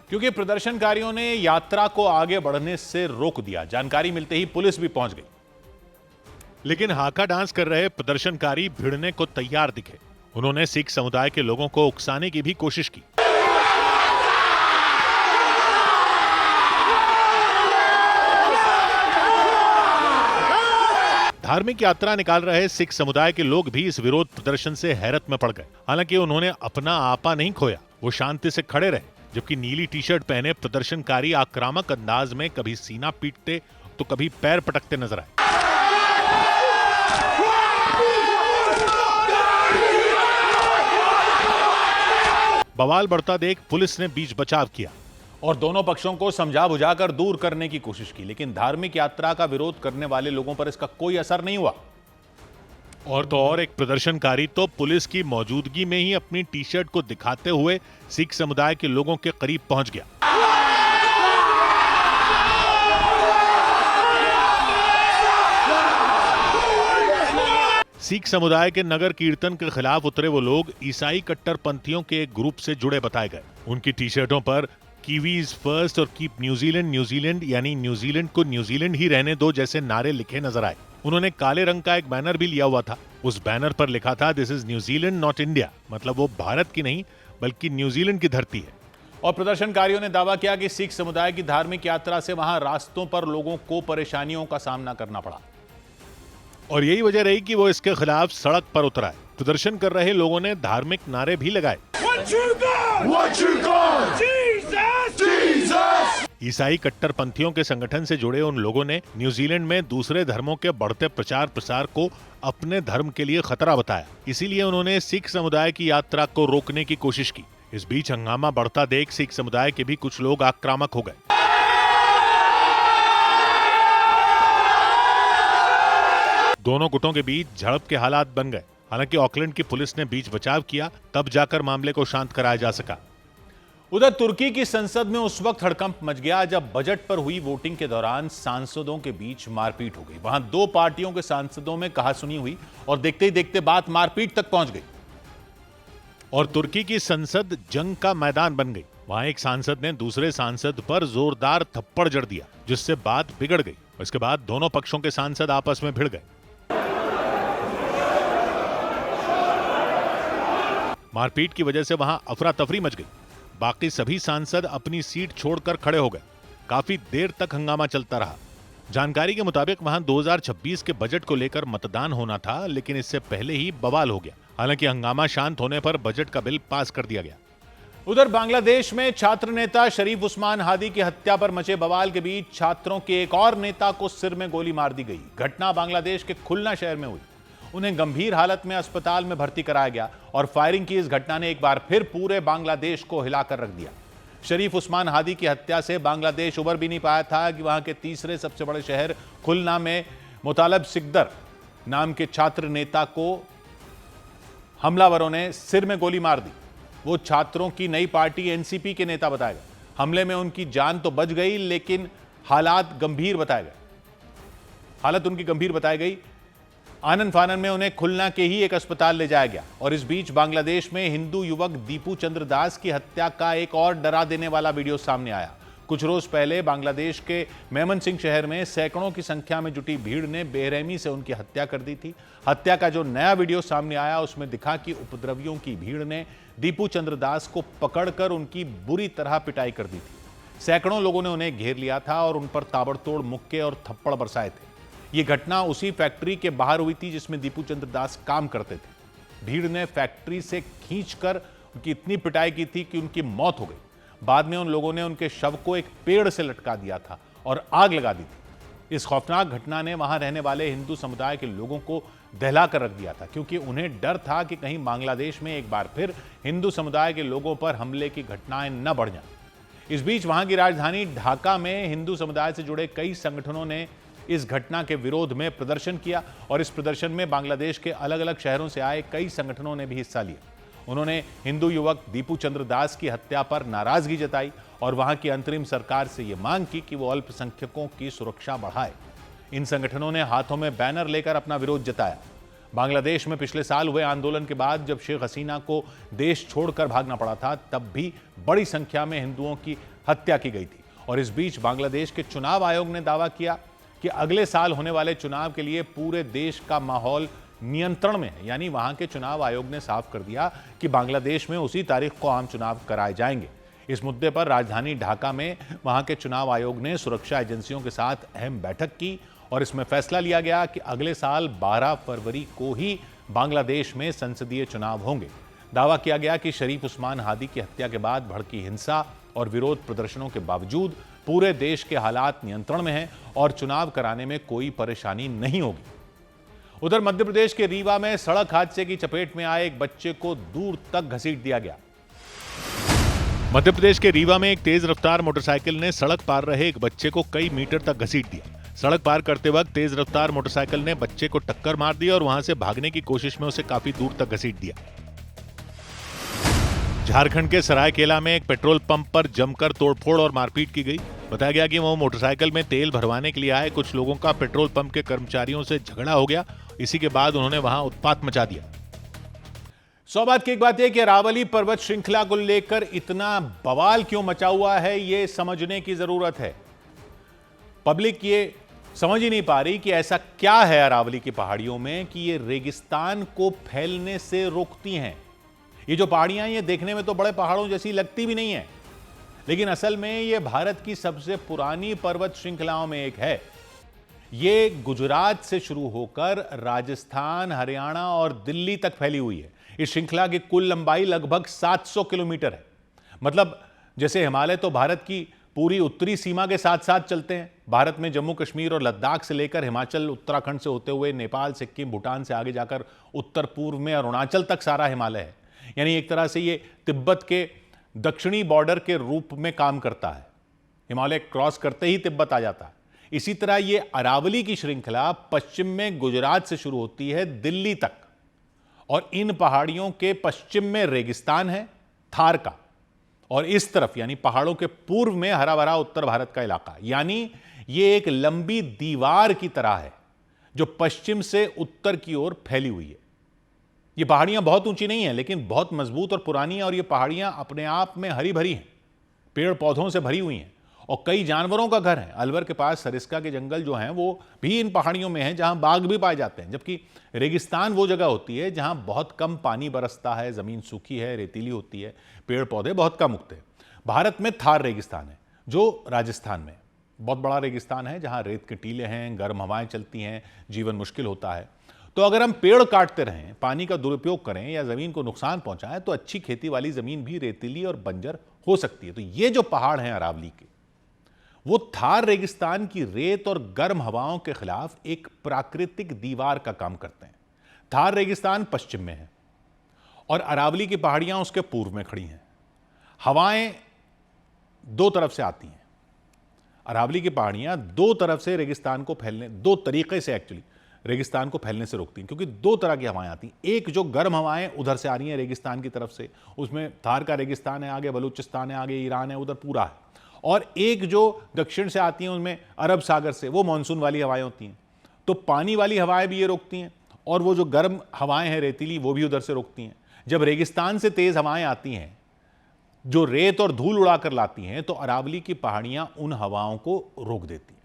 क्योंकि प्रदर्शनकारियों ने यात्रा को आगे बढ़ने से रोक दिया। जानकारी मिलते ही पुलिस भी पहुंच गई, लेकिन हाका डांस कर रहे प्रदर्शनकारी भिड़ने को तैयार दिखे। उन्होंने सिख समुदाय के लोगों को उकसाने की भी कोशिश की। धार्मिक यात्रा निकाल रहे सिख समुदाय के लोग भी इस विरोध प्रदर्शन से हैरत में पड़ गए। हालांकि उन्होंने अपना आपा नहीं खोया, वो शांति से खड़े रहे, जबकि नीली टी शर्ट पहने प्रदर्शनकारी आक्रामक अंदाज में कभी सीना पीटते तो कभी पैर पटकते नजर आए। बवाल बढ़ता देख पुलिस ने बीच बचाव किया और दोनों पक्षों को समझा बुझाकर दूर करने की कोशिश की, लेकिन धार्मिक यात्रा का विरोध करने वाले लोगों पर इसका कोई असर नहीं हुआ। और तो और एक प्रदर्शनकारी तो पुलिस की मौजूदगी में ही अपनी टी शर्ट को दिखाते हुए सिख समुदाय के लोगों के करीब पहुंच गया। सिख समुदाय के नगर कीर्तन के खिलाफ उतरे वो लोग ईसाई कट्टरपंथियों के एक ग्रुप से जुड़े बताए गए। उनकी टी शर्टों पर कीवीज फर्स्ट और कीप न्यूजीलैंड न्यूजीलैंड यानी न्यूजीलैंड को न्यूजीलैंड ही रहने दो जैसे नारे लिखे नजर आए। उन्होंने काले रंग का एक बैनर भी लिया हुआ था। उस बैनर पर लिखा था, this is New Zealand not India, मतलब वो भारत की नहीं बल्कि न्यूजीलैंड की धरती है। और प्रदर्शनकारियों ने दावा किया कि सिख समुदाय की धार्मिक यात्रा से वहां रास्तों पर लोगों को परेशानियों का सामना करना पड़ा और यही वजह रही कि वो इसके खिलाफ सड़क पर उतर आए। प्रदर्शन कर रहे लोगों ने धार्मिक नारे भी लगाए। ईसाई कट्टरपंथियों के संगठन से जुड़े उन लोगों ने न्यूजीलैंड में दूसरे धर्मों के बढ़ते प्रचार प्रसार को अपने धर्म के लिए खतरा बताया। इसीलिए उन्होंने सिख समुदाय की यात्रा को रोकने की कोशिश की। इस बीच हंगामा बढ़ता देख सिख समुदाय के भी कुछ लोग आक्रामक हो गए। दोनों गुटों के बीच झड़प के हालात बन गए। हालांकि ऑकलैंड की पुलिस ने बीच बचाव किया, तब जाकर मामले को शांत कराया जा सका। उधर तुर्की की संसद में उस वक्त हड़कंप मच गया जब बजट पर हुई वोटिंग के दौरान सांसदों के बीच मारपीट हो गई। वहां दो पार्टियों के सांसदों में कहासुनी हुई और देखते ही देखते बात मारपीट तक पहुंच गई और तुर्की की संसद जंग का मैदान बन गई। वहां एक सांसद ने दूसरे सांसद पर जोरदार थप्पड़ जड़ दिया, जिससे बात बिगड़ गई। इसके बाद दोनों पक्षों के सांसद आपस में भिड़ गए। मारपीट की वजह से वहां अफरा तफरी मच गई। बाकी सभी सांसद अपनी सीट छोड़कर खड़े हो गए। काफी देर तक हंगामा चलता रहा। जानकारी के मुताबिक वहां 2026 के बजट को लेकर मतदान होना था, लेकिन इससे पहले ही बवाल हो गया। हालांकि हंगामा शांत होने पर बजट का बिल पास कर दिया गया। उधर बांग्लादेश में छात्र नेता शरीफ उस्मान हादी की हत्या पर मचे बवाल के बीच छात्रों के एक और नेता को सिर में गोली मार दी गई। घटना बांग्लादेश के खुलना शहर में हुई। उन्हें गंभीर हालत में अस्पताल में भर्ती कराया गया और फायरिंग की इस घटना ने एक बार फिर पूरे बांग्लादेश को हिलाकर रख दिया। शरीफ उस्मान हादी की हत्या से बांग्लादेश उबर भी नहीं पाया था कि वहां के तीसरे सबसे बड़े शहर खुलना में मुतालब सिकदर नाम के छात्र नेता को हमलावरों ने सिर में गोली मार दी। वो छात्रों की नई पार्टी एनसीपी के नेता बताए गए। हमले में उनकी जान तो बच गई, लेकिन हालत उनकी गंभीर बताई गई। आनन फानन में उन्हें खुलना के ही एक अस्पताल ले जाया गया। और इस बीच बांग्लादेश में हिंदू युवक दीपू चंद्र दास की हत्या का एक और डरा देने वाला वीडियो सामने आया। कुछ रोज पहले बांग्लादेश के मेमन सिंह शहर में सैकड़ों की संख्या में जुटी भीड़ ने बेरहमी से उनकी हत्या कर दी थी। हत्या का जो नया वीडियो सामने आया उसमें दिखा कि उपद्रवियों की भीड़ ने दीपू चंद्र दास को पकड़कर उनकी बुरी तरह पिटाई कर दी थी। सैकड़ों लोगों ने उन्हें घेर लिया था और उन पर ताबड़तोड़ मुक्के और थप्पड़ बरसाए थे। ये घटना उसी फैक्ट्री के बाहर हुई थी जिसमें दीपू चंद्र दास काम करते थे। भीड़ ने फैक्ट्री से खींचकर उनकी इतनी पिटाई की थी कि उनकी मौत हो गई। बाद में उन लोगों ने उनके शव को एक पेड़ से लटका दिया था और आग लगा दी थी। इस खौफनाक घटना ने वहां रहने वाले हिंदू समुदाय के लोगों को दहला कर रख दिया था, क्योंकि उन्हें डर था कि कहीं बांग्लादेश में एक बार फिर हिंदू समुदाय के लोगों पर हमले की घटनाएं न बढ़ जाएं। इस बीच वहां की राजधानी ढाका में हिंदू समुदाय से जुड़े कई संगठनों ने इस घटना के विरोध में प्रदर्शन किया और इस प्रदर्शन में बांग्लादेश के अलग अलग शहरों से आए कई संगठनों ने भी हिस्सा लिया। उन्होंने हिंदू युवक दीपू चंद्र दास की हत्या पर नाराजगी जताई और वहां की अंतरिम सरकार से यह मांग की कि वो अल्पसंख्यकों की सुरक्षा बढ़ाए। इन संगठनों ने हाथों में बैनर लेकर अपना विरोध जताया। बांग्लादेश में पिछले साल हुए आंदोलन के बाद जब शेख हसीना को देश छोड़कर भागना पड़ा था, तब भी बड़ी संख्या में हिंदुओं की हत्या की गई थी। और इस बीच बांग्लादेश के चुनाव आयोग ने दावा किया कि अगले साल होने वाले चुनाव के लिए पूरे देश का माहौल नियंत्रण में है। यानी वहां के चुनाव आयोग ने साफ कर दिया कि बांग्लादेश में उसी तारीख को आम चुनाव कराए जाएंगे। इस मुद्दे पर राजधानी ढाका में वहां के चुनाव आयोग ने सुरक्षा एजेंसियों के साथ अहम बैठक की और इसमें फैसला लिया गया कि अगले साल 12 फरवरी को ही बांग्लादेश में संसदीय चुनाव होंगे। दावा किया गया कि शरीफ उस्मान हादी की हत्या के बाद भड़की हिंसा और विरोध प्रदर्शनों के बावजूद पूरे देश के हालात नियंत्रण में हैं और चुनाव कराने में कोई परेशानी नहीं होगी। उधर मध्य प्रदेश के रीवा में सड़क हादसे की चपेट में आए एक बच्चे को दूर तक घसीट दिया गया। मध्य प्रदेश के रीवा में एक तेज रफ्तार मोटरसाइकिल ने सड़क पार रहे एक बच्चे को कई मीटर तक घसीट दिया। सड़क पार करते वक्त तेज रफ्तार मोटरसाइकिल ने बच्चे को टक्कर मार दी और वहां से भागने की कोशिश में उसे काफी दूर तक घसीट दिया। झारखंड के सरायकेला में एक पेट्रोल पंप पर जमकर तोड़फोड़ और मारपीट की गई। बताया गया कि वो मोटरसाइकिल में तेल भरवाने के लिए आए कुछ लोगों का पेट्रोल पंप के कर्मचारियों से झगड़ा हो गया। इसी के बाद उन्होंने वहां उत्पात मचा दिया। सौबात की एक बात यह कि अरावली पर्वत श्रृंखला को लेकर इतना बवाल क्यों मचा हुआ है, यह समझने की जरूरत है। पब्लिक ये समझ ही नहीं पा रही कि ऐसा क्या है अरावली की पहाड़ियों में कि ये रेगिस्तान को फैलने से रोकती हैं। ये जो पहाड़ियां ये देखने में तो बड़े पहाड़ों जैसी लगती भी नहीं है, लेकिन असल में ये भारत की सबसे पुरानी पर्वत श्रृंखलाओं में एक है। ये गुजरात से शुरू होकर राजस्थान, हरियाणा और दिल्ली तक फैली हुई है। इस श्रृंखला की कुल लंबाई लगभग 700 किलोमीटर है। मतलब जैसे हिमालय तो भारत की पूरी उत्तरी सीमा के साथ साथ चलते हैं। भारत में जम्मू कश्मीर और लद्दाख से लेकर हिमाचल, उत्तराखंड से होते हुए नेपाल, सिक्किम, भूटान से आगे जाकर उत्तर पूर्व में अरुणाचल तक सारा हिमालय है। यानी एक तरह से ये तिब्बत के दक्षिणी बॉर्डर के रूप में काम करता है। हिमालय क्रॉस करते ही तिब्बत आ जाता है। इसी तरह ये अरावली की श्रृंखला पश्चिम में गुजरात से शुरू होती है दिल्ली तक, और इन पहाड़ियों के पश्चिम में रेगिस्तान है थार का, और इस तरफ यानी पहाड़ों के पूर्व में हरा भरा उत्तर भारत का इलाका। यानी ये एक लंबी दीवार की तरह है जो पश्चिम से उत्तर की ओर फैली हुई है। ये पहाड़ियां बहुत ऊंची नहीं है, लेकिन बहुत मजबूत और पुरानी है, और ये पहाड़ियां अपने आप में हरी भरी हैं, पेड़ पौधों से भरी हुई हैं, और कई जानवरों का घर है। अलवर के पास सरिस्का के जंगल जो हैं वो भी इन पहाड़ियों में हैं, जहां बाघ भी पाए जाते हैं। जबकि रेगिस्तान वो जगह होती है जहां बहुत कम पानी बरसता है, जमीन सूखी है, रेतीली होती है, पेड़ पौधे बहुत कम उगते हैं। भारत में थार रेगिस्तान है जो राजस्थान में बहुत बड़ा रेगिस्तान है, जहां रेत के टीले हैं, गर्म हवाएं चलती हैं, जीवन मुश्किल होता है। तो अगर हम पेड़ काटते रहें, पानी का दुरुपयोग करें या जमीन को नुकसान पहुंचाएं, तो अच्छी खेती वाली जमीन भी रेतीली और बंजर हो सकती है। तो ये जो पहाड़ हैं अरावली के, वो थार रेगिस्तान की रेत और गर्म हवाओं के खिलाफ एक प्राकृतिक दीवार का काम करते हैं। थार रेगिस्तान पश्चिम में है और अरावली की पहाड़ियां उसके पूर्व में खड़ी हैं। हवाएं दो तरफ से आती हैं। अरावली की पहाड़ियां दो तरफ से रेगिस्तान को फैलने, दो तरीके से एक्चुअली रेगिस्तान को फैलने से रोकती हैं, क्योंकि दो तरह की हवाएं आती हैं। एक जो गर्म हवाएं उधर से आ रही हैं रेगिस्तान की तरफ से, उसमें थार का रेगिस्तान है, आगे बलूचिस्तान है, आगे ईरान है, उधर पूरा है। और एक जो दक्षिण से आती हैं उनमें अरब सागर से, वो मानसून वाली हवाएं होती हैं। तो पानी वाली हवाएं भी ये रोकती हैं, और वो जो गर्म हवाएं हैं रेतीली, वो भी उधर से रोकती हैं। जब रेगिस्तान से तेज हवाएं आती हैं जो रेत और धूल उड़ाकर लाती हैं, तो अरावली की पहाड़ियां उन हवाओं को रोक देती हैं।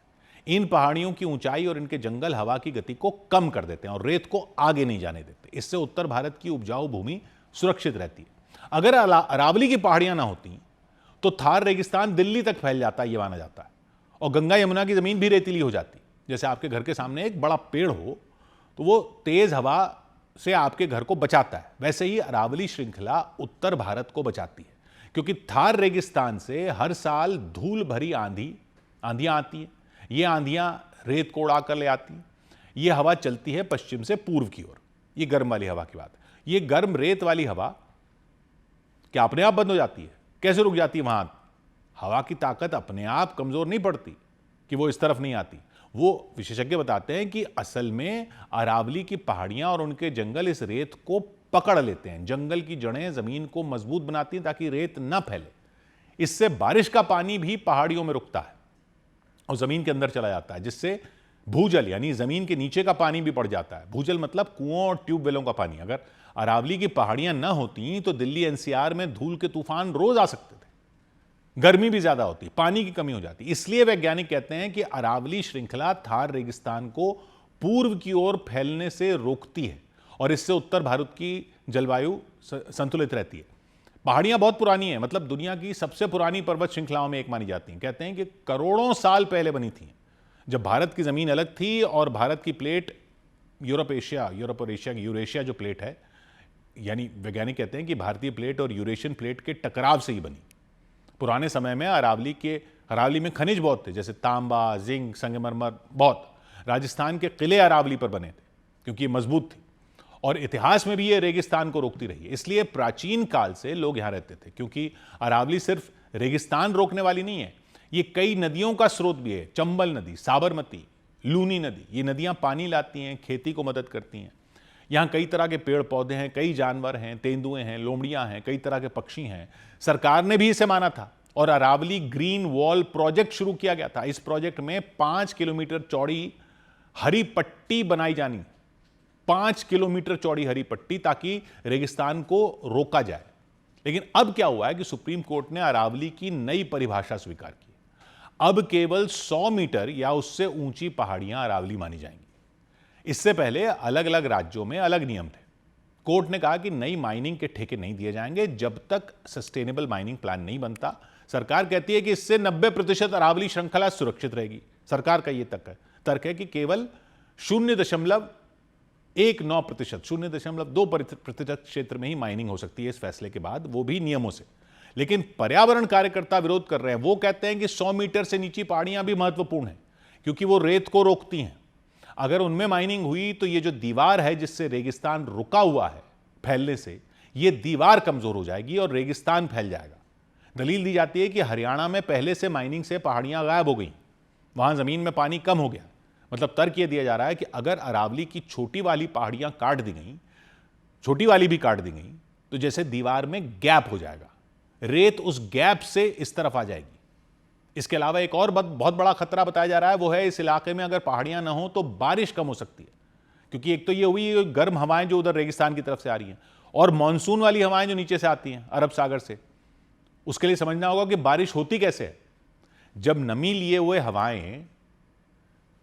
इन पहाड़ियों की ऊंचाई और इनके जंगल हवा की गति को कम कर देते हैं और रेत को आगे नहीं जाने देते। इससे उत्तर भारत की उपजाऊ भूमि सुरक्षित रहती है। अगर अरावली की पहाड़ियां ना होती तो थार रेगिस्तान दिल्ली तक फैल जाता, ये माना जाता है, और गंगा यमुना की जमीन भी रेतीली हो जाती। जैसे आपके घर के सामने एक बड़ा पेड़ हो तो वो तेज हवा से आपके घर को बचाता है, वैसे ही अरावली श्रृंखला उत्तर भारत को बचाती है, क्योंकि थार रेगिस्तान से हर साल धूल भरी आंधियां आती हैं। ये आंधियां रेत को उड़ा कर ले आती हैं। ये हवा चलती है पश्चिम से पूर्व की ओर। ये गर्म वाली हवा की बात है। ये गर्म रेत वाली हवा क्या अपने आप बंद हो जाती है? कैसे रुक जाती है? वहां हवा की ताकत अपने आप कमजोर नहीं पड़ती कि वो इस तरफ नहीं आती। वो विशेषज्ञ बताते हैं कि असल में अरावली की पहाड़ियां और उनके जंगल इस रेत को पकड़ लेते हैं। जंगल की जड़ें जमीन को मजबूत बनाती हैं ताकि रेत न फैले। इससे बारिश का पानी भी पहाड़ियों में रुकता है और जमीन के अंदर चला जाता है, जिससे भूजल यानी जमीन के नीचे का पानी भी बढ़ जाता है। भूजल मतलब कुओं और ट्यूबवेलों का पानी। अगर अरावली की पहाड़ियां न होती तो दिल्ली एनसीआर में धूल के तूफान रोज आ सकते थे, गर्मी भी ज्यादा होती, पानी की कमी हो जाती। इसलिए वैज्ञानिक कहते हैं कि अरावली श्रृंखला थार रेगिस्तान को पूर्व की ओर फैलने से रोकती है और इससे उत्तर भारत की जलवायु संतुलित रहती है। पहाड़ियां बहुत पुरानी हैं, मतलब दुनिया की सबसे पुरानी पर्वत श्रृंखलाओं में एक मानी जाती हैं। कहते हैं कि करोड़ों साल पहले बनी थी, जब भारत की जमीन अलग थी और भारत की प्लेट यूरोप और एशिया की यूरेशिया जो प्लेट है, यानी वैज्ञानिक कहते हैं कि भारतीय प्लेट और यूरेशियन प्लेट के टकराव से ही बनी। पुराने समय में अरावली में खनिज बहुत थे, जैसे तांबा, जिंक, संगमरमर बहुत। राजस्थान के किले अरावली पर बने थे क्योंकि ये मजबूत थी और इतिहास में भी ये रेगिस्तान को रोकती रही है। इसलिए प्राचीन काल से लोग यहां रहते थे, क्योंकि अरावली सिर्फ रेगिस्तान रोकने वाली नहीं है, ये कई नदियों का स्रोत भी है। चंबल नदी, साबरमती, लूनी नदी, ये नदियां पानी लाती हैं, खेती को मदद करती हैं। यहाँ कई तरह के पेड़ पौधे हैं, कई जानवर हैं, तेंदुए हैं, लोमड़ियां हैं, कई तरह के पक्षी हैं। सरकार ने भी इसे माना था और अरावली ग्रीन वॉल प्रोजेक्ट शुरू किया गया था। इस प्रोजेक्ट में 5 किलोमीटर चौड़ी हरी पट्टी बनाई जानी, 5 किलोमीटर चौड़ी हरी पट्टी, ताकि रेगिस्तान को रोका जाए। लेकिन अब क्या हुआ है कि सुप्रीम कोर्ट ने अरावली की नई परिभाषा स्वीकार की। अब केवल 100 मीटर या उससे ऊंची पहाड़ियां अरावली मानी जाएंगी। इससे पहले अलग अलग राज्यों में अलग नियम थे। कोर्ट ने कहा कि नई माइनिंग के ठेके नहीं दिए जाएंगे जब तक सस्टेनेबल माइनिंग प्लान नहीं बनता। सरकार कहती है कि इससे 90% अरावली श्रृंखला सुरक्षित रहेगी। सरकार का यह तर्क है कि केवल 0.19%, 0.2% क्षेत्र में ही माइनिंग हो सकती है इस फैसले के बाद, वो भी नियमों से। लेकिन पर्यावरण कार्यकर्ता विरोध कर रहे हैं। वो कहते हैं कि 100 मीटर से नीचे पहाड़ियां भी महत्वपूर्ण हैं क्योंकि वो रेत को रोकती हैं। अगर उनमें माइनिंग हुई तो ये जो दीवार है जिससे रेगिस्तान रुका हुआ है फैलने से, ये दीवार कमजोर हो जाएगी और रेगिस्तान फैल जाएगा। दलील दी जाती है कि हरियाणा में पहले से माइनिंग से पहाड़ियां गायब हो गई, वहां जमीन में पानी कम हो गया। मतलब तर्क यह दिया जा रहा है कि अगर अरावली की छोटी वाली पहाड़ियां काट दी गई, छोटी वाली भी काट दी गई, तो जैसे दीवार में गैप हो जाएगा, रेत उस गैप से इस तरफ आ जाएगी। इसके अलावा एक और बहुत बड़ा खतरा बताया जा रहा है, वो है इस इलाके में अगर पहाड़ियां ना हो तो बारिश कम हो सकती है, क्योंकि एक तो ये हुई गर्म हवाएं जो उधर रेगिस्तान की तरफ से आ रही हैं, और मानसून वाली हवाएं जो नीचे से आती हैं अरब सागर से। उसके लिए समझना होगा कि बारिश होती कैसे है। जब नमी लिए हुए हवाएं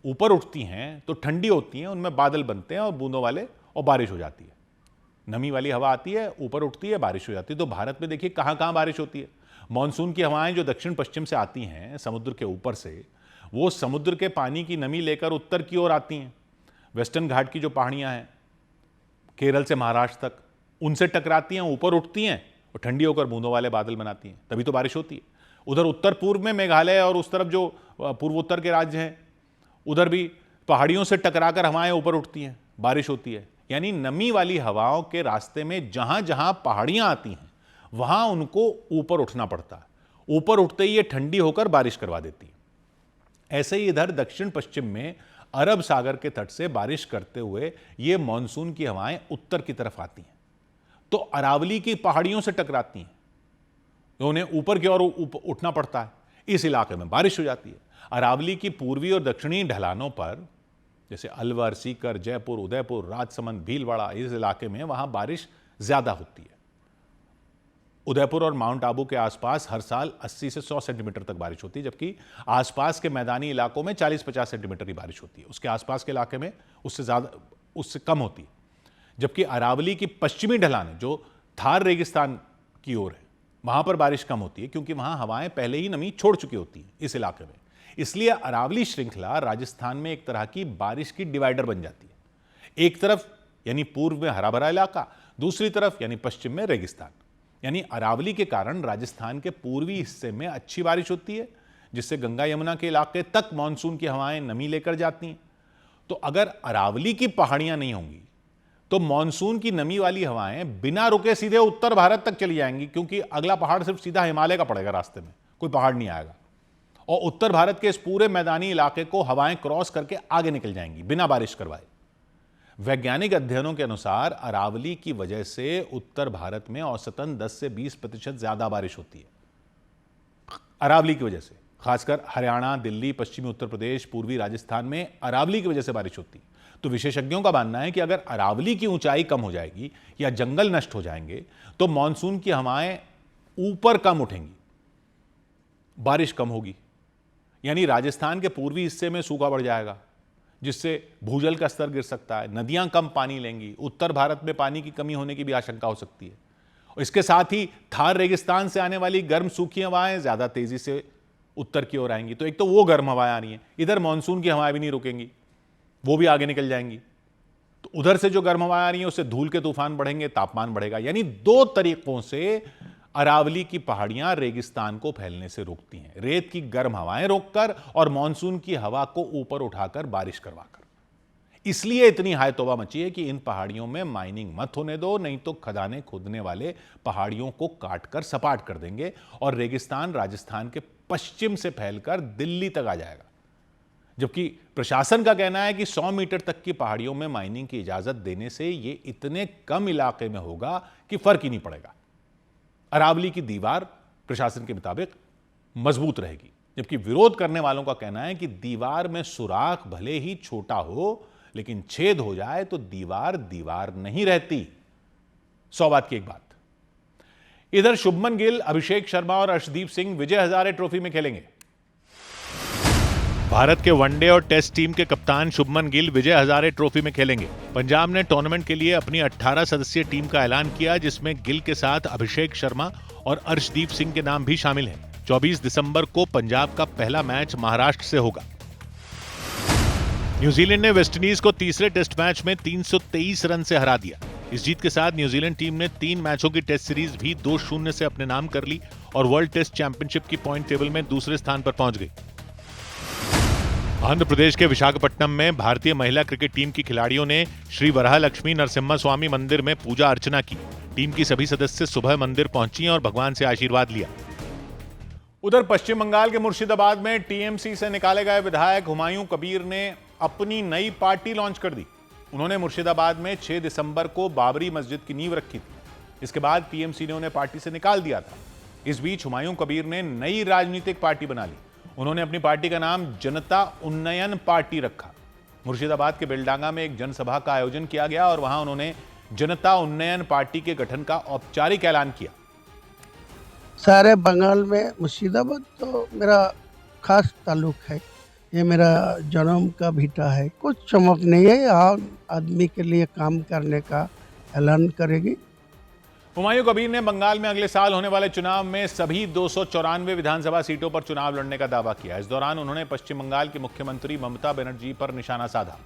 ऊपर उठती हैं तो ठंडी होती हैं, उनमें बादल बनते हैं और बूंदों वाले, और बारिश हो जाती है। नमी वाली हवा आती है, ऊपर उठती है, बारिश हो जाती है। तो भारत में देखिए कहां कहां बारिश होती है। मानसून की हवाएं जो दक्षिण पश्चिम से आती हैं समुद्र के ऊपर से, वो समुद्र के पानी की नमी लेकर उत्तर की ओर आती हैं। वेस्टर्न घाट की जो पहाड़ियां हैं केरल से महाराष्ट्र तक, उनसे टकराती हैं, ऊपर उठती हैं और ठंडी होकर बूंदों वाले बादल बनाती हैं, तभी तो बारिश होती है। उधर उत्तर पूर्व में मेघालय और उस तरफ जो पूर्वोत्तर के राज्य हैं, उधर भी पहाड़ियों से टकराकर हवाएं ऊपर उठती हैं, बारिश होती है। यानी नमी वाली हवाओं के रास्ते में जहां जहां पहाड़ियां आती हैं वहां उनको ऊपर उठना पड़ता है। ऊपर उठते ही ये ठंडी होकर बारिश करवा देती है। ऐसे ही इधर दक्षिण पश्चिम में अरब सागर के तट से बारिश करते हुए ये मानसून की हवाएं उत्तर की तरफ आती हैं, तो अरावली की पहाड़ियों से टकराती हैं, तो उन्हें ऊपर की ओर उठना पड़ता है। इस इलाके में बारिश हो जाती है। अरावली की पूर्वी और दक्षिणी ढलानों पर, जैसे अलवर, सीकर, जयपुर, उदयपुर, राजसमंद, भीलवाड़ा, इस इलाके में वहां बारिश ज्यादा होती है। उदयपुर और माउंट आबू के आसपास हर साल 80 से 100 सेंटीमीटर तक बारिश होती है, जबकि आसपास के मैदानी इलाकों में 40-50 सेंटीमीटर की बारिश होती है। उसके आसपास के इलाके में उससे कम होती है। जबकि अरावली की पश्चिमी ढलान जो थार रेगिस्तान की ओर है, वहां पर बारिश कम होती है क्योंकि वहां हवाएं पहले ही नमी छोड़ चुकी होती हैं इस इलाके में। इसलिए अरावली श्रृंखला राजस्थान में एक तरह की बारिश की डिवाइडर बन जाती है। एक तरफ यानी पूर्व में हरा भरा इलाका, दूसरी तरफ यानी पश्चिम में रेगिस्तान। यानी अरावली के कारण राजस्थान के पूर्वी हिस्से में अच्छी बारिश होती है, जिससे गंगा यमुना के इलाके तक मानसून की हवाएं नमी लेकर जाती हैं। तो अगर अरावली की पहाड़ियां नहीं होंगी तो मानसून की नमी वाली हवाएं बिना रुके सीधे उत्तर भारत तक चली जाएंगी, क्योंकि अगला पहाड़ सिर्फ सीधा हिमालय का पड़ेगा, रास्ते में कोई पहाड़ नहीं आएगा, और उत्तर भारत के इस पूरे मैदानी इलाके को हवाएं क्रॉस करके आगे निकल जाएंगी बिना बारिश करवाए। वैज्ञानिक अध्ययनों के अनुसार अरावली की वजह से उत्तर भारत में औसतन 10 से 20% ज्यादा बारिश होती है, अरावली की वजह से। खासकर हरियाणा, दिल्ली, पश्चिमी उत्तर प्रदेश, पूर्वी राजस्थान में अरावली की वजह से बारिश होती है। तो विशेषज्ञों का मानना है कि अगर अरावली की ऊंचाई कम हो जाएगी या जंगल नष्ट हो जाएंगे तो मानसून की हवाएं ऊपर कम उठेंगी, बारिश कम होगी, यानी राजस्थान के पूर्वी हिस्से में सूखा बढ़ जाएगा, जिससे भूजल का स्तर गिर सकता है, नदियां कम पानी लेंगी, उत्तर भारत में पानी की कमी होने की भी आशंका हो सकती है। और इसके साथ ही थार रेगिस्तान से आने वाली गर्म सूखी हवाएं ज्यादा तेजी से उत्तर की ओर आएंगी। तो एक तो वो गर्म हवाएं आ रही हैं, इधर मानसून की हवाएं भी नहीं रुकेंगी, वो भी आगे निकल जाएंगी। तो उधर से जो गर्म हवाएं आ रही हैं उससे धूल के तूफान बढ़ेंगे, तापमान बढ़ेगा। यानी दो तरीकों से अरावली की पहाड़ियां रेगिस्तान को फैलने से रोकती हैं, रेत की गर्म हवाएं रोककर और मानसून की हवा को ऊपर उठाकर बारिश करवाकर। इसलिए इतनी हाय तौबा मची है कि इन पहाड़ियों में माइनिंग मत होने दो, नहीं तो खदानें खोदने वाले पहाड़ियों को काटकर सपाट कर देंगे और रेगिस्तान राजस्थान के पश्चिम से फैलकर दिल्ली तक आ जाएगा। जबकि प्रशासन का कहना है कि 100 मीटर तक की पहाड़ियों में माइनिंग की इजाजत देने से यह इतने कम इलाके में होगा कि फर्क ही नहीं पड़ेगा। अरावली की दीवार प्रशासन के मुताबिक मजबूत रहेगी, जबकि विरोध करने वालों का कहना है कि दीवार में सुराख भले ही छोटा हो, लेकिन छेद हो जाए तो दीवार दीवार नहीं रहती। 100 बात की एक बात। इधर शुभमन गिल, अभिषेक शर्मा और अर्शदीप सिंह विजय हजारे ट्रॉफी में खेलेंगे। भारत के वनडे और टेस्ट टीम के कप्तान शुभमन गिल विजय हजारे ट्रॉफी में खेलेंगे। पंजाब ने टूर्नामेंट के लिए अपनी 18 सदस्यीय टीम का ऐलान किया, जिसमें गिल के साथ अभिषेक शर्मा और अर्शदीप सिंह के नाम भी शामिल हैं। 24 दिसंबर को पंजाब का पहला मैच महाराष्ट्र से होगा। न्यूजीलैंड ने वेस्टइंडीज को तीसरे टेस्ट मैच में 323 रन से हरा दिया। इस जीत के साथ न्यूजीलैंड टीम ने 3 मैचों की टेस्ट सीरीज भी 2-0 से अपने नाम कर ली और वर्ल्ड टेस्ट चैंपियनशिप की पॉइंट टेबल में दूसरे स्थान पर पहुंच गई। आंध्र प्रदेश के विशाखापट्टनम में भारतीय महिला क्रिकेट टीम की खिलाड़ियों ने श्री वराहलक्ष्मी नरसिम्हा स्वामी मंदिर में पूजा अर्चना की। टीम की सभी सदस्य सुबह मंदिर पहुंची और भगवान से आशीर्वाद लिया। उधर पश्चिम बंगाल के मुर्शिदाबाद में टीएमसी से निकाले गए विधायक हुमायूं कबीर ने अपनी नई पार्टी लॉन्च कर दी। उन्होंने मुर्शिदाबाद में 6 दिसंबर को बाबरी मस्जिद की नींव रखी थी। इसके बाद टीएमसी ने उन्हें पार्टी से निकाल दिया था। इस बीच हुमायूं कबीर ने नई राजनीतिक पार्टी बना ली। उन्होंने अपनी पार्टी का नाम जनता उन्नयन पार्टी रखा। मुर्शिदाबाद के बेलडांगा में एक जनसभा का आयोजन किया गया और वहां उन्होंने जनता उन्नयन पार्टी के गठन का औपचारिक ऐलान किया। सारे बंगाल में मुर्शिदाबाद तो मेरा खास ताल्लुक है, ये मेरा जन्म का भिटा है। कुछ चमक नहीं है, आम आदमी के लिए काम करने का ऐलान करेगी। हुमायूं कबीर ने बंगाल में अगले साल होने वाले चुनाव में सभी 294 विधानसभा सीटों पर चुनाव लड़ने का दावा किया। इस दौरान उन्होंने पश्चिम बंगाल की मुख्यमंत्री ममता बनर्जी पर निशाना साधा।